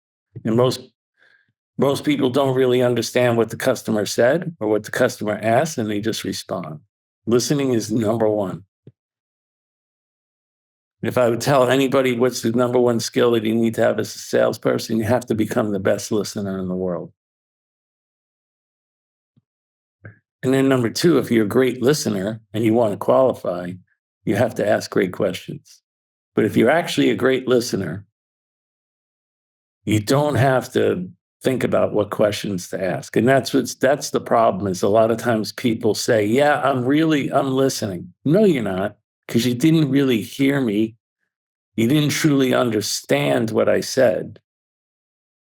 And most people don't really understand what the customer said or what the customer asked, and they just respond. Listening is number one. If I would tell anybody what's the number one skill that you need to have as a salesperson, you have to become the best listener in the world. And then number 2, if you're a great listener and you want to qualify, you have to ask great questions. But if you're actually a great listener, you don't have to think about what questions to ask. And that's the problem, is a lot of times people say, yeah, I'm listening. No, you're not, because you didn't really hear me. You didn't truly understand what I said,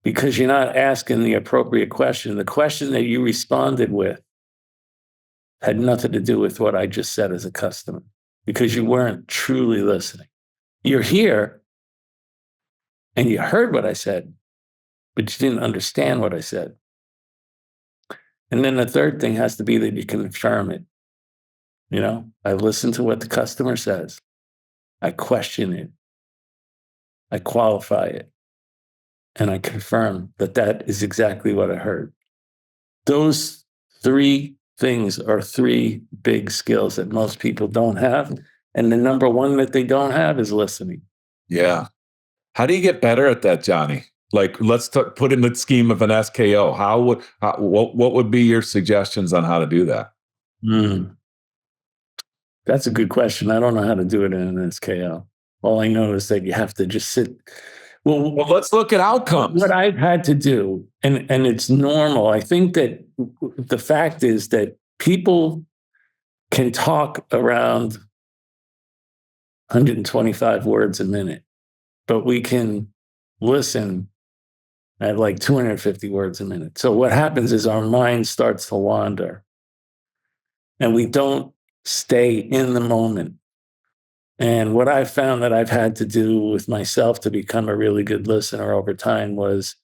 because you're not asking the appropriate question. The question that you responded with had nothing to do with what I just said as a customer, because you weren't truly listening. You're here and you heard what I said, but you didn't understand what I said. And then the third thing has to be that you confirm it. I listen to what the customer says. I question it. I qualify it. And I confirm that is exactly what I heard. Those 3 things are 3 big skills that most people don't have. And the number one that they don't have is listening. Yeah. How do you get better at that, Johnny? Let's put in the scheme of an SKO. What would be your suggestions on how to do that? That's a good question. I don't know how to do it in an SKO. All I know is that you have to just sit. Well, let's look at outcomes. What I've had to do, and it's normal. I think that the fact is that people can talk around 125 words a minute, but we can listen at like 250 words a minute. So what happens is our mind starts to wander, and we don't stay in the moment. And what I found that I've had to do with myself to become a really good listener over time was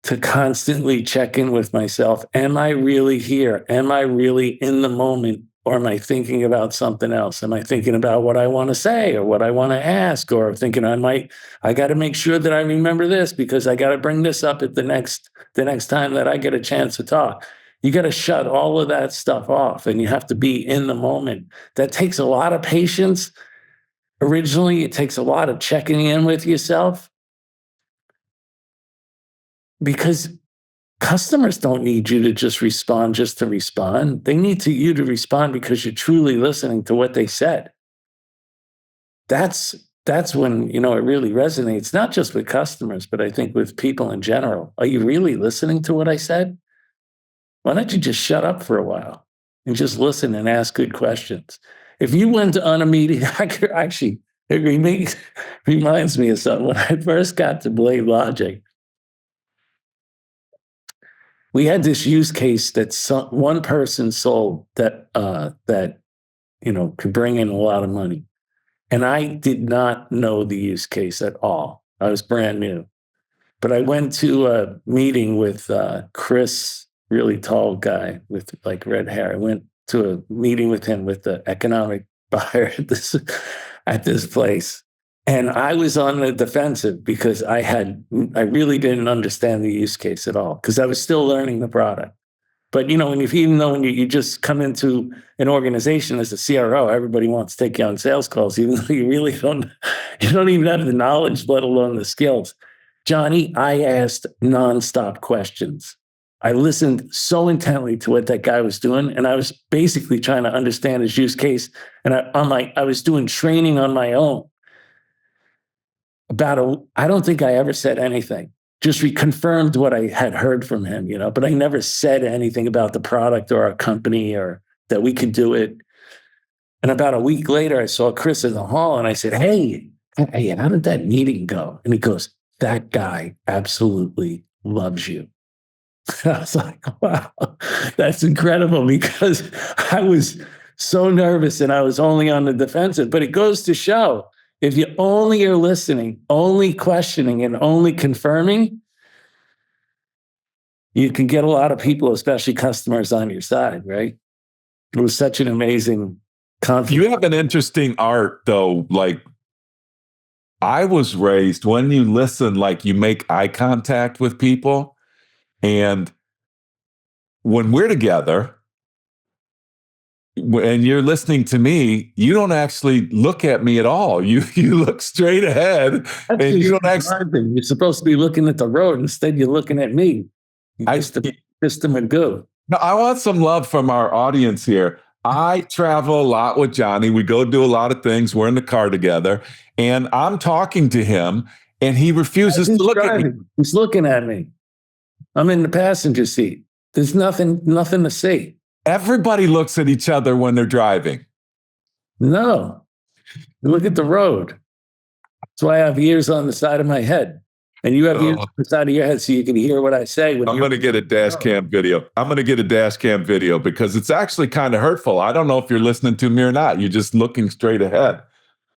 to constantly check in with myself. Am I really here? Am I really in the moment? Or am I thinking about something else? Am I thinking about what I want to say or what I want to ask? Or thinking I got to make sure that I remember this because I got to bring this up at the next time that I get a chance to talk. You got to shut all of that stuff off, and you have to be in the moment. That takes a lot of patience. Originally, it takes a lot of checking in with yourself, because customers don't need you to just respond just to respond. They need you to respond because you're truly listening to what they said. that's when, it really resonates, not just with customers, but I think with people in general. Are you really listening to what I said? Why don't you just shut up for a while and just listen and ask good questions? If you went on a meeting, it reminds me of something. When I first got to Blade Logic, we had this use case that one person sold that could bring in a lot of money. And I did not know the use case at all. I was brand new. But I went to a meeting with Chris, really tall guy with like red hair. I went to a meeting with him with the economic buyer at this place. And I was on the defensive because I really didn't understand the use case at all because I was still learning the product. But, when you just come into an organization as a CRO, everybody wants to take you on sales calls, even though you really don't even have the knowledge, let alone the skills. Johnny, I asked nonstop questions. I listened so intently to what that guy was doing, and I was basically trying to understand his use case. And I was doing training on my own. I don't think I ever said anything. Just reconfirmed what I had heard from him, but I never said anything about the product or our company or that we could do it. And about a week later, I saw Chris in the hall and I said, hey, how did that meeting go? And he goes, that guy absolutely loves you. I was like, wow, that's incredible because I was so nervous and I was only on the defensive. But it goes to show, if you only are listening, only questioning, and only confirming, you can get a lot of people, especially customers, on your side, right? It was such an amazing conference. You have an interesting art, though. Like, I was raised when you listen, like you make eye contact with people. And when we're together, and you're listening to me, you don't actually look at me at all. You look straight ahead, and you don't actually. You're supposed to be looking at the road. Instead, you're looking at me. System and go. No, I want some love from our audience here. I travel a lot with Johnny. We go do a lot of things. We're in the car together, and I'm talking to him, and he refuses to look at me. He's looking at me. I'm in the passenger seat. There's nothing to see. Everybody looks at each other when they're driving. No. Look at the road. That's why I have ears on the side of my head. And you have ears on the side of your head so you can hear what I say. I'm going to get a dash cam video. I'm going to get a dash cam video because it's actually kind of hurtful. I don't know if you're listening to me or not. You're just looking straight ahead.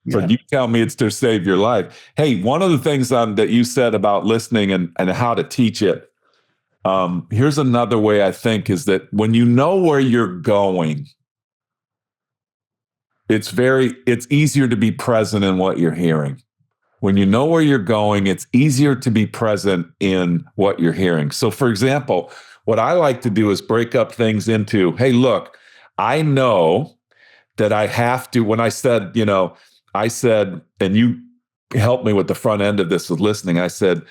So you tell me it's to save your life. Hey, one of the things that you said about listening and how to teach it, here's another way I think is that when you know where you're going, it's easier to be present in what you're hearing. When you know where you're going, it's easier to be present in what you're hearing. So for example, what I like to do is break up things into, hey, look, I know that I have to, when I said, and you helped me with the front end of this with listening, I said,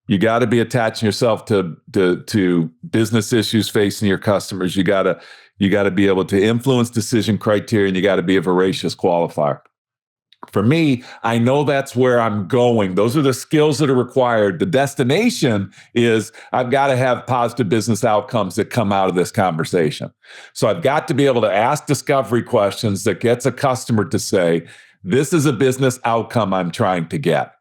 you got to be attaching yourself to business issues facing your customers. You got to be able to influence decision criteria, and you got to be a voracious qualifier. For me, I know that's where I'm going. Those are the skills that are required. The destination is I've got to have positive business outcomes that come out of this conversation. So I've got to be able to ask discovery questions that gets a customer to say, this is a business outcome I'm trying to get.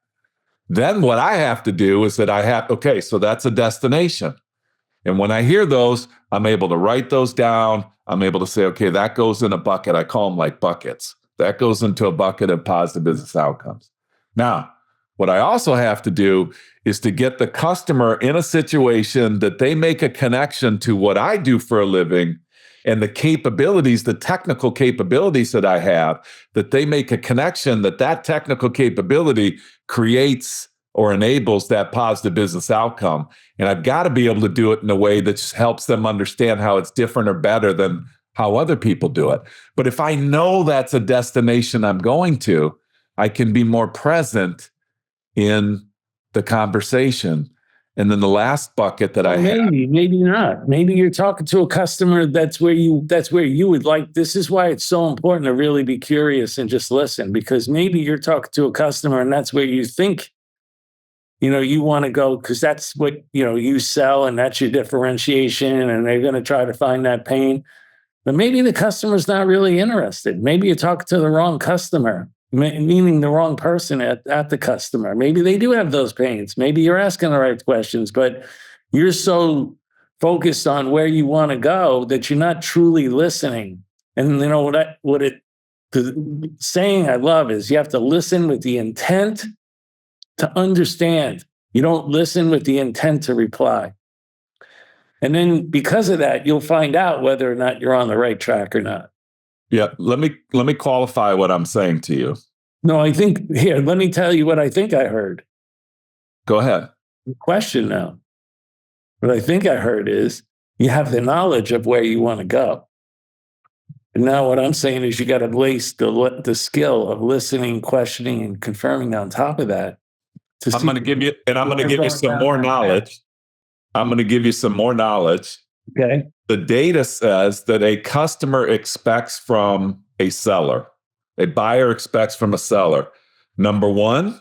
Then what I have to do is that so that's a destination. And when I hear those, I'm able to write those down. I'm able to say, okay, that goes in a bucket. I call them like buckets. That goes into a bucket of positive business outcomes. Now, what I also have to do is to get the customer in a situation that they make a connection to what I do for a living and the capabilities, the technical capabilities that I have, that they make a connection that technical capability creates or enables that positive business outcome. And I've got to be able to do it in a way that just helps them understand how it's different or better than how other people do it. But if I know that's a destination I'm going to, I can be more present in the conversation. And then the last bucket that I have. Maybe not. Maybe you're talking to a customer that's where you would like. This is why it's so important to really be curious and just listen, because maybe you're talking to a customer and that's where you think, you want to go, because that's what, you sell and that's your differentiation, and they're going to try to find that pain. But maybe the customer's not really interested. Maybe you're talking to the wrong customer, meaning the wrong person at the customer. Maybe they do have those pains. Maybe you're asking the right questions, but you're so focused on where you want to go that you're not truly listening. And the saying I love is you have to listen with the intent to understand. You don't listen with the intent to reply. And then because of that, you'll find out whether or not you're on the right track or not. Yeah, let me qualify what I'm saying to you. No, let me tell you what I think I heard. Go ahead. Question now. What I think I heard is you have the knowledge of where you want to go. And now what I'm saying is you got to place the skill of listening, questioning, and confirming on top of that. I'm going to give you some more knowledge. I'm going to give you some more knowledge. Okay. The data says that a customer expects from a seller, a buyer expects from a seller, number one,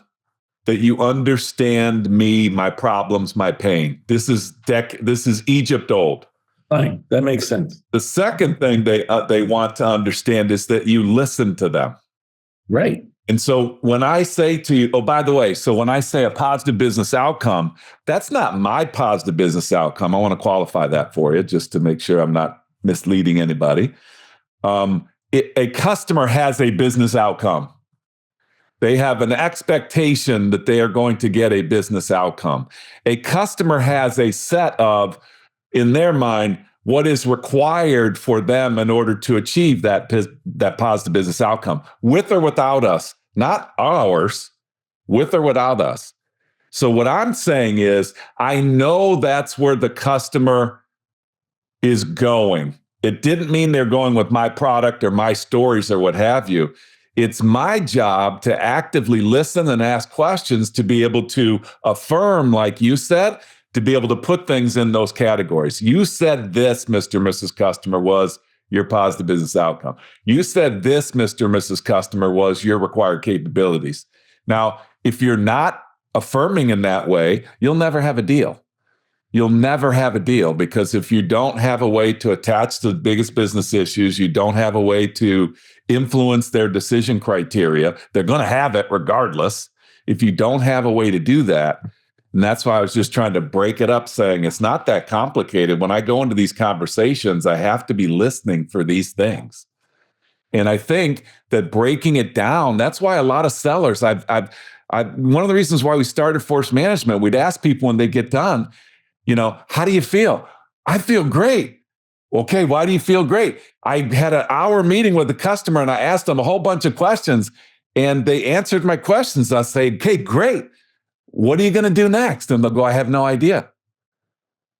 that you understand me, my problems, my pain. This is Egypt old. Fine, that makes sense. The second thing they want to understand is that you listen to them. Right. And so when I say to you, oh, by the way, so when I say a positive business outcome, that's not my positive business outcome. I want to qualify that for you just to make sure I'm not misleading anybody. A customer has a business outcome. They have an expectation that they are going to get a business outcome. A customer has a set of, in their mind, what is required for them in order to achieve that positive business outcome, with or without us, not ours, with or without us. So what I'm saying is, I know that's where the customer is going. It didn't mean they're going with my product or my stories or what have you. It's my job to actively listen and ask questions to be able to affirm, like you said, to be able to put things in those categories. You said this, Mr. and Mrs. Customer, was your positive business outcome. You said this, Mr. and Mrs. Customer, was your required capabilities. Now, if you're not affirming in that way, you'll never have a deal. You'll never have a deal, because if you don't have a way to attach to the biggest business issues, you don't have a way to influence their decision criteria, they're going to have it regardless. If you don't have a way to do that, and that's why I was just trying to break it up, saying it's not that complicated. When I go into these conversations, I have to be listening for these things. And I think that breaking it down, that's why a lot of sellers, one of the reasons why we started Force Management, we'd ask people when they get done, how do you feel? I feel great. Okay, why do you feel great? I had an hour meeting with the customer and I asked them a whole bunch of questions and they answered my questions. I say, okay, great. What are you going to do next? And they'll go, I have no idea.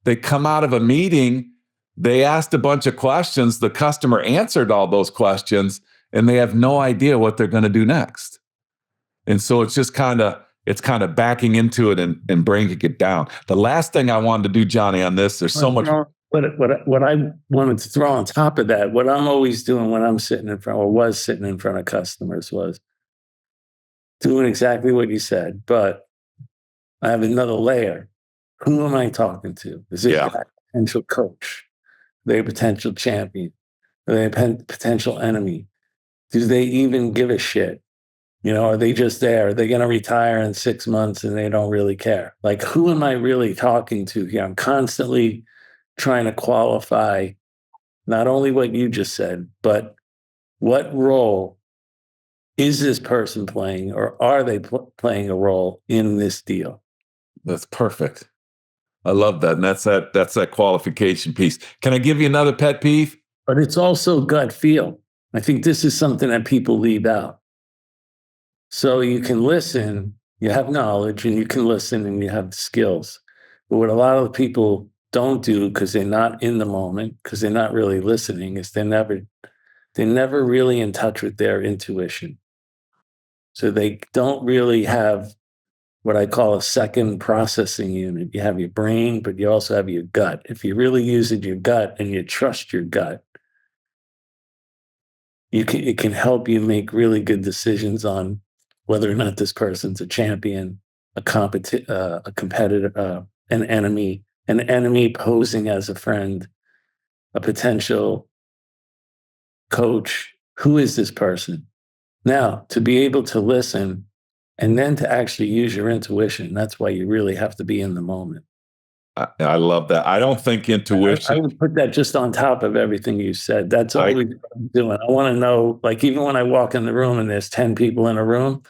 They come out of a meeting, they asked a bunch of questions, the customer answered all those questions, and they have no idea what they're going to do next. And so it's just kind of backing into it and breaking it down. The last thing I wanted to do, Johnny, on this, there's so much. What I wanted to throw on top of that, what I'm always doing when I'm sitting in front, or was sitting in front of customers, was doing exactly what you said, but I have another layer. Who am I talking to? Is it a potential coach? Are they a potential champion? Are they a potential enemy? Do they even give a shit? Are they just there? Are they going to retire in 6 months and they don't really care? Like, who am I really talking to here? I'm constantly trying to qualify not only what you just said, but what role is this person playing, or are they playing a role in this deal? That's perfect. I love that. And that's that qualification piece. Can I give you another pet peeve? But it's also gut feel. I think this is something that people leave out. So you can listen, you have knowledge, and you can listen and you have skills. But what a lot of people don't do, because they're not in the moment, because they're not really listening, is they're never really in touch with their intuition. So they don't really have what I call a second processing unit. You have your brain, but you also have your gut. If you really use your gut and you trust your gut, it can help you make really good decisions on whether or not this person's a champion, a competitor, an enemy posing as a friend, a potential coach. Who is this person? Now, to be able to listen and then to actually use your intuition, that's why you really have to be in the moment. I love that. I don't think intuition. I would put that just on top of everything you said. That's all we're doing. I want to know, like, even when I walk in the room and there's 10 people in a room,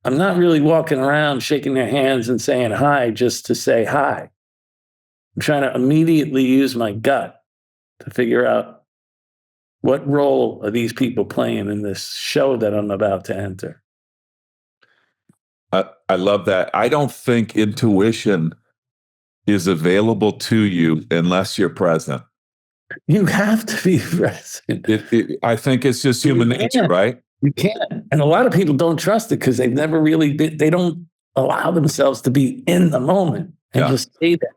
I'm not really walking around shaking their hands and saying hi just to say hi. I'm trying to immediately use my gut to figure out what role are these people playing in this show that I'm about to enter. I love that. I don't think intuition is available to you unless you're present. You have to be present. I think it's just human nature, right? You can't. And a lot of people don't trust it because they've never really been, they don't allow themselves to be in the moment and just stay there.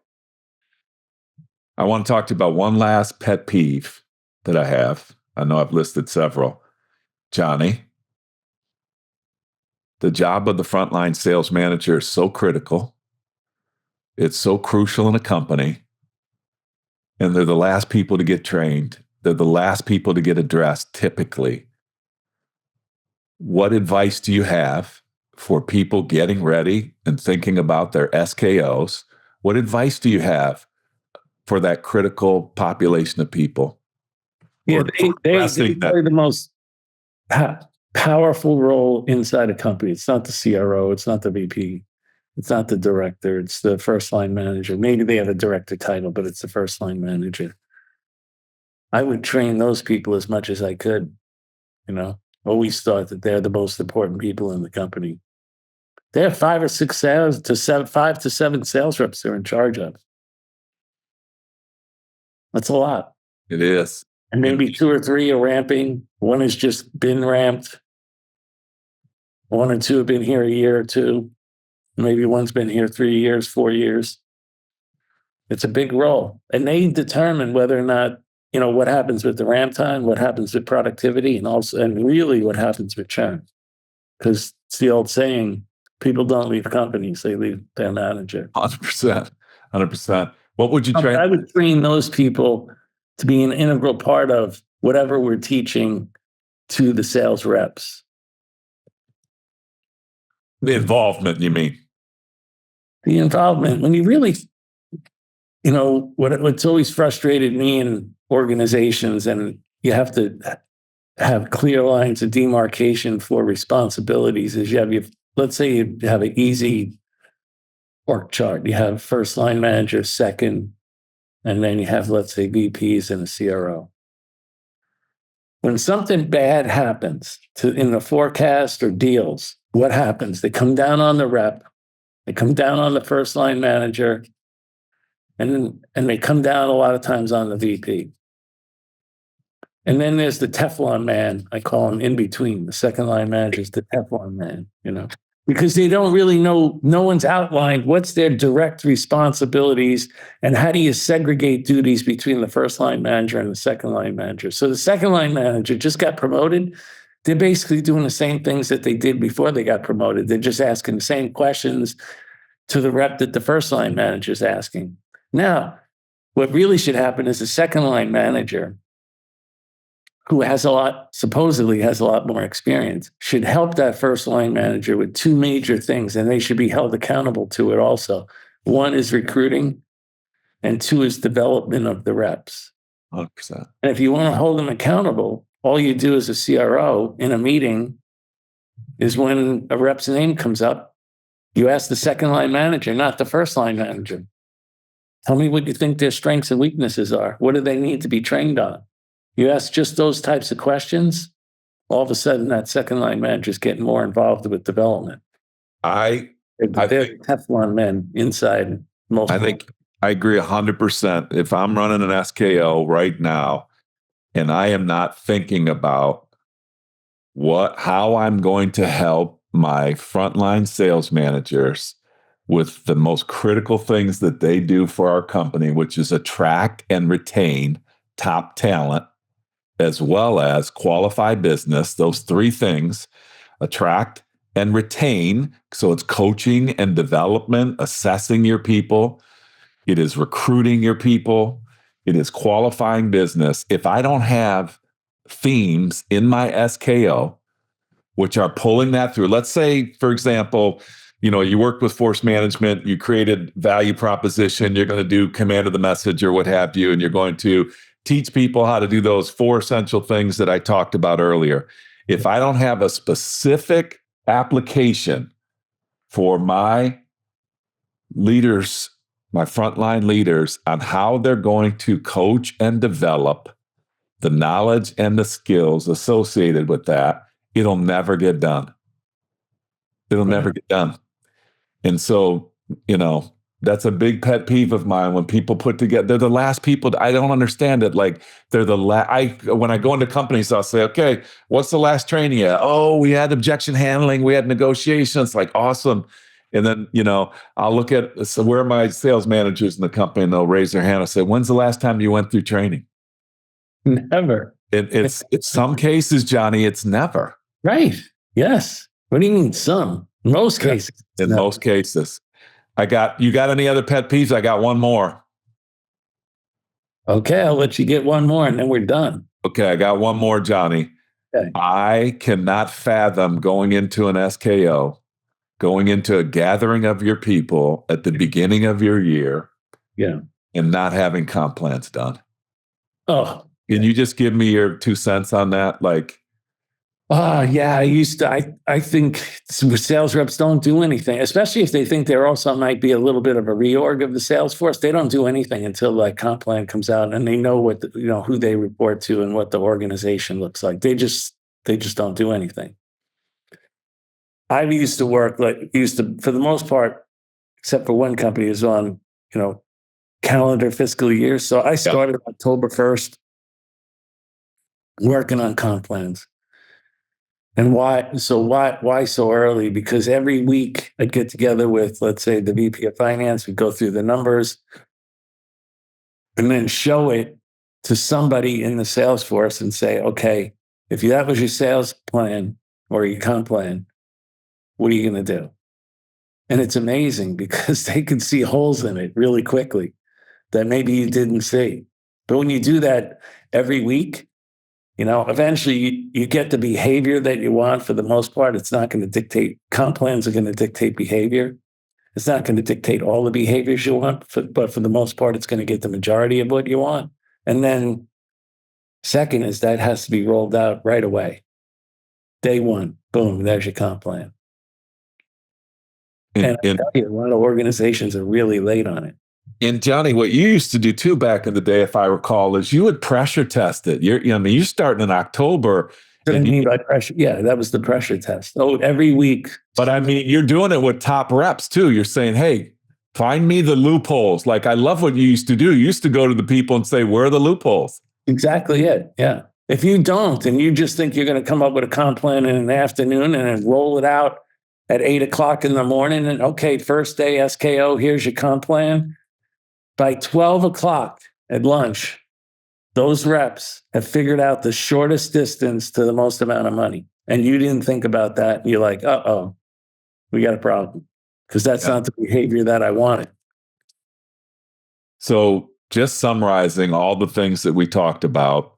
I want to talk to you about one last pet peeve that I have. I know I've listed several. Johnny, the job of the frontline sales manager is so critical. It's so crucial in a company. And they're the last people to get trained. They're the last people to get addressed, typically. What advice do you have for people getting ready and thinking about their SKOs? What advice do you have for that critical population of people? Yeah, they play the most powerful role inside a company. It's not the CRO. It's not the VP. It's not the director. It's the first line manager. Maybe they have a director title, but it's the first line manager. I would train those people as much as I could. Always thought that they're the most important people in the company. They have 5 to 7 sales reps they're in charge of. That's a lot. It is. And maybe 2 or 3 are ramping. 1 has just been ramped. 1 or 2 have been here a year or 2. Maybe 1's been here 3 years, 4 years. It's a big role. And they determine whether or not, what happens with the ramp time, what happens with productivity, and really what happens with churn. Because it's the old saying, people don't leave companies, they leave their manager. 100%. 100%. What would you train? I would train those people to be an integral part of whatever we're teaching to the sales reps. The involvement, you mean? The involvement. When you really, what's always frustrated me in organizations, and you have to have clear lines of demarcation for responsibilities, is let's say you have an easy org chart. You have first line manager, second, and then you have, let's say, VPs and a CRO. When something bad happens in the forecast or deals, what happens? They come down on the rep, they come down on the first line manager, and they come down a lot of times on the VP. And then there's the Teflon man, I call him in between. The second line manager is the Teflon man, because they don't really know, no one's outlined what's their direct responsibilities and how do you segregate duties between the first line manager and the second line manager. So the second line manager just got promoted. They're basically doing the same things that they did before they got promoted. They're just asking the same questions to the rep that the first line manager is asking. Now, what really should happen is the second line manager, who supposedly has a lot more experience, should help that first line manager with 2 major things, and they should be held accountable to it also. 1 is recruiting, and 2 is development of the reps. 100%. And if you want to hold them accountable, all you do as a CRO in a meeting is when a rep's name comes up, you ask the second line manager, not the first line manager. Tell me what you think their strengths and weaknesses are. What do they need to be trained on? You ask just those types of questions, all of a sudden that second line manager is getting more involved with development. I think Teflon men inside most. I think I agree 100%. If I'm running an SKO right now and I am not thinking about how I'm going to help my frontline sales managers with the most critical things that they do for our company, which is attract and retain top talent, as well as qualify business. Those three things: attract and retain. So it's coaching and development, assessing your people. It is recruiting your people. It is qualifying business. If I don't have themes in my SKO, which are pulling that through, let's say, for example, you worked with force management, you created value proposition, you're going to do command of the message or what have you, and you're going to teach people how to do those 4 essential things that I talked about earlier. If I don't have a specific application for my leaders, my frontline leaders, on how they're going to coach and develop the knowledge and the skills associated with that, it'll never get done. It'll never get done. And so, that's a big pet peeve of mine when people put together, they're the last people, I don't understand it. Like they're the when I go into companies, I'll say, okay, what's the last training yet? Oh, we had objection handling, we had negotiations, like awesome. And then, I'll look at, so where are my sales managers in the company? And they'll raise their hand and say, when's the last time you went through training? Never. It's some cases, Johnny, it's never. Right. Yes. What do you mean some? In most cases. In most cases. You got any other pet peeves? I got one more. Okay, I'll let you get one more and then we're done. Okay, I got one more, Johnny. Okay. I cannot fathom going into an SKO, going into a gathering of your people at the beginning of your year, and not having comp plans done. Oh. Can you just give me your 2 cents on that? Like, I think sales reps don't do anything, especially if they think there also might be a little bit of a reorg of the sales force. They don't do anything until like comp plan comes out and they know what, who they report to and what the organization looks like. They just don't do anything. I used to work for the most part, except for one company, is on, calendar fiscal year. So I started October 1st working on comp plans. And why so early? Because every week I'd get together with, let's say, the VP of Finance. We'd go through the numbers and then show it to somebody in the sales force and say, okay, if that was your sales plan or your comp plan, what are you going to do? And it's amazing because they can see holes in it really quickly that maybe you didn't see. But when you do that every week, eventually you get the behavior that you want. For the most part, it's not going to dictate. Comp plans are going to dictate behavior. It's not going to dictate all the behaviors you want, but for the most part, it's going to get the majority of what you want. And then second is that has to be rolled out right away. Day one, boom, there's your comp plan. And I tell you, a lot of organizations are really late on it. And Johnny, what you used to do too back in the day, if I recall, is you would pressure test it. You're starting in October. What do you mean by pressure? Yeah, that was the pressure test. Oh, every week. But I mean, you're doing it with top reps too. You're saying, hey, find me the loopholes. Like, I love what you used to do. You used to go to the people and say, where are the loopholes? Exactly it. Yeah. If you don't, and you just think you're going to come up with a comp plan in the afternoon and then roll it out at 8:00 in the morning, and okay, first day SKO, here's your comp plan. By 12:00 at lunch, those reps have figured out the shortest distance to the most amount of money. And you didn't think about that. And you're like, uh-oh, we got a problem. Because that's not the behavior that I wanted. So just summarizing all the things that we talked about,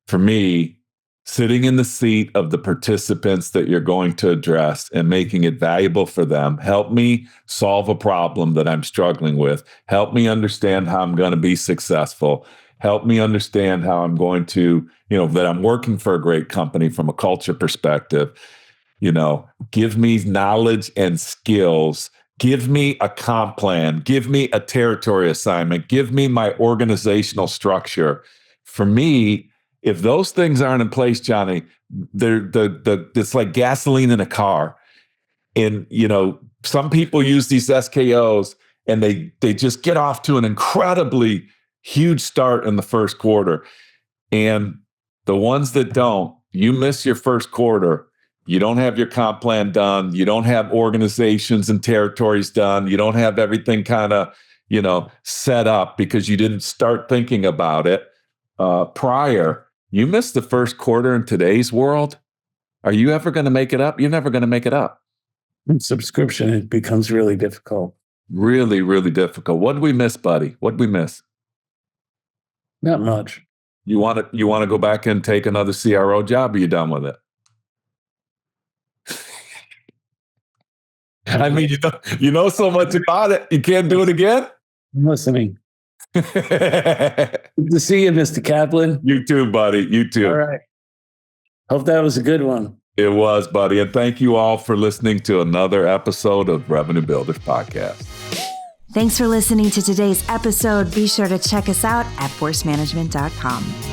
for me, sitting in the seat of the participants that you're going to address and making it valuable for them. Help me solve a problem that I'm struggling with. Help me understand how I'm going to be successful. Help me understand how I'm going to, that I'm working for a great company from a culture perspective. Give me knowledge and skills. Give me a comp plan. Give me a territory assignment. Give me my organizational structure. For me, if those things aren't in place, Johnny, it's like gasoline in a car. And, some people use these SKOs and they just get off to an incredibly huge start in the first quarter. And the ones that don't, you miss your first quarter You don't have your comp plan done. You don't have organizations and territories done. You don't have everything kind of, set up because you didn't start thinking about it prior. You missed the first quarter in today's world. Are you ever going to make it up? You're never going to make it up. In subscription, it becomes really difficult. Really, really difficult. What did we miss, buddy? What did we miss? Not much. You want to go back and take another CRO job, or you done with it? I mean, you know so much about it. You can't do it again? I'm listening. Good to see you, Mr. Kaplan. You too, buddy. You too. All right. Hope that was a good one. It was, buddy. And thank you all for listening to another episode of Revenue Builders Podcast. Thanks for listening to today's episode. Be sure to check us out at forcemanagement.com.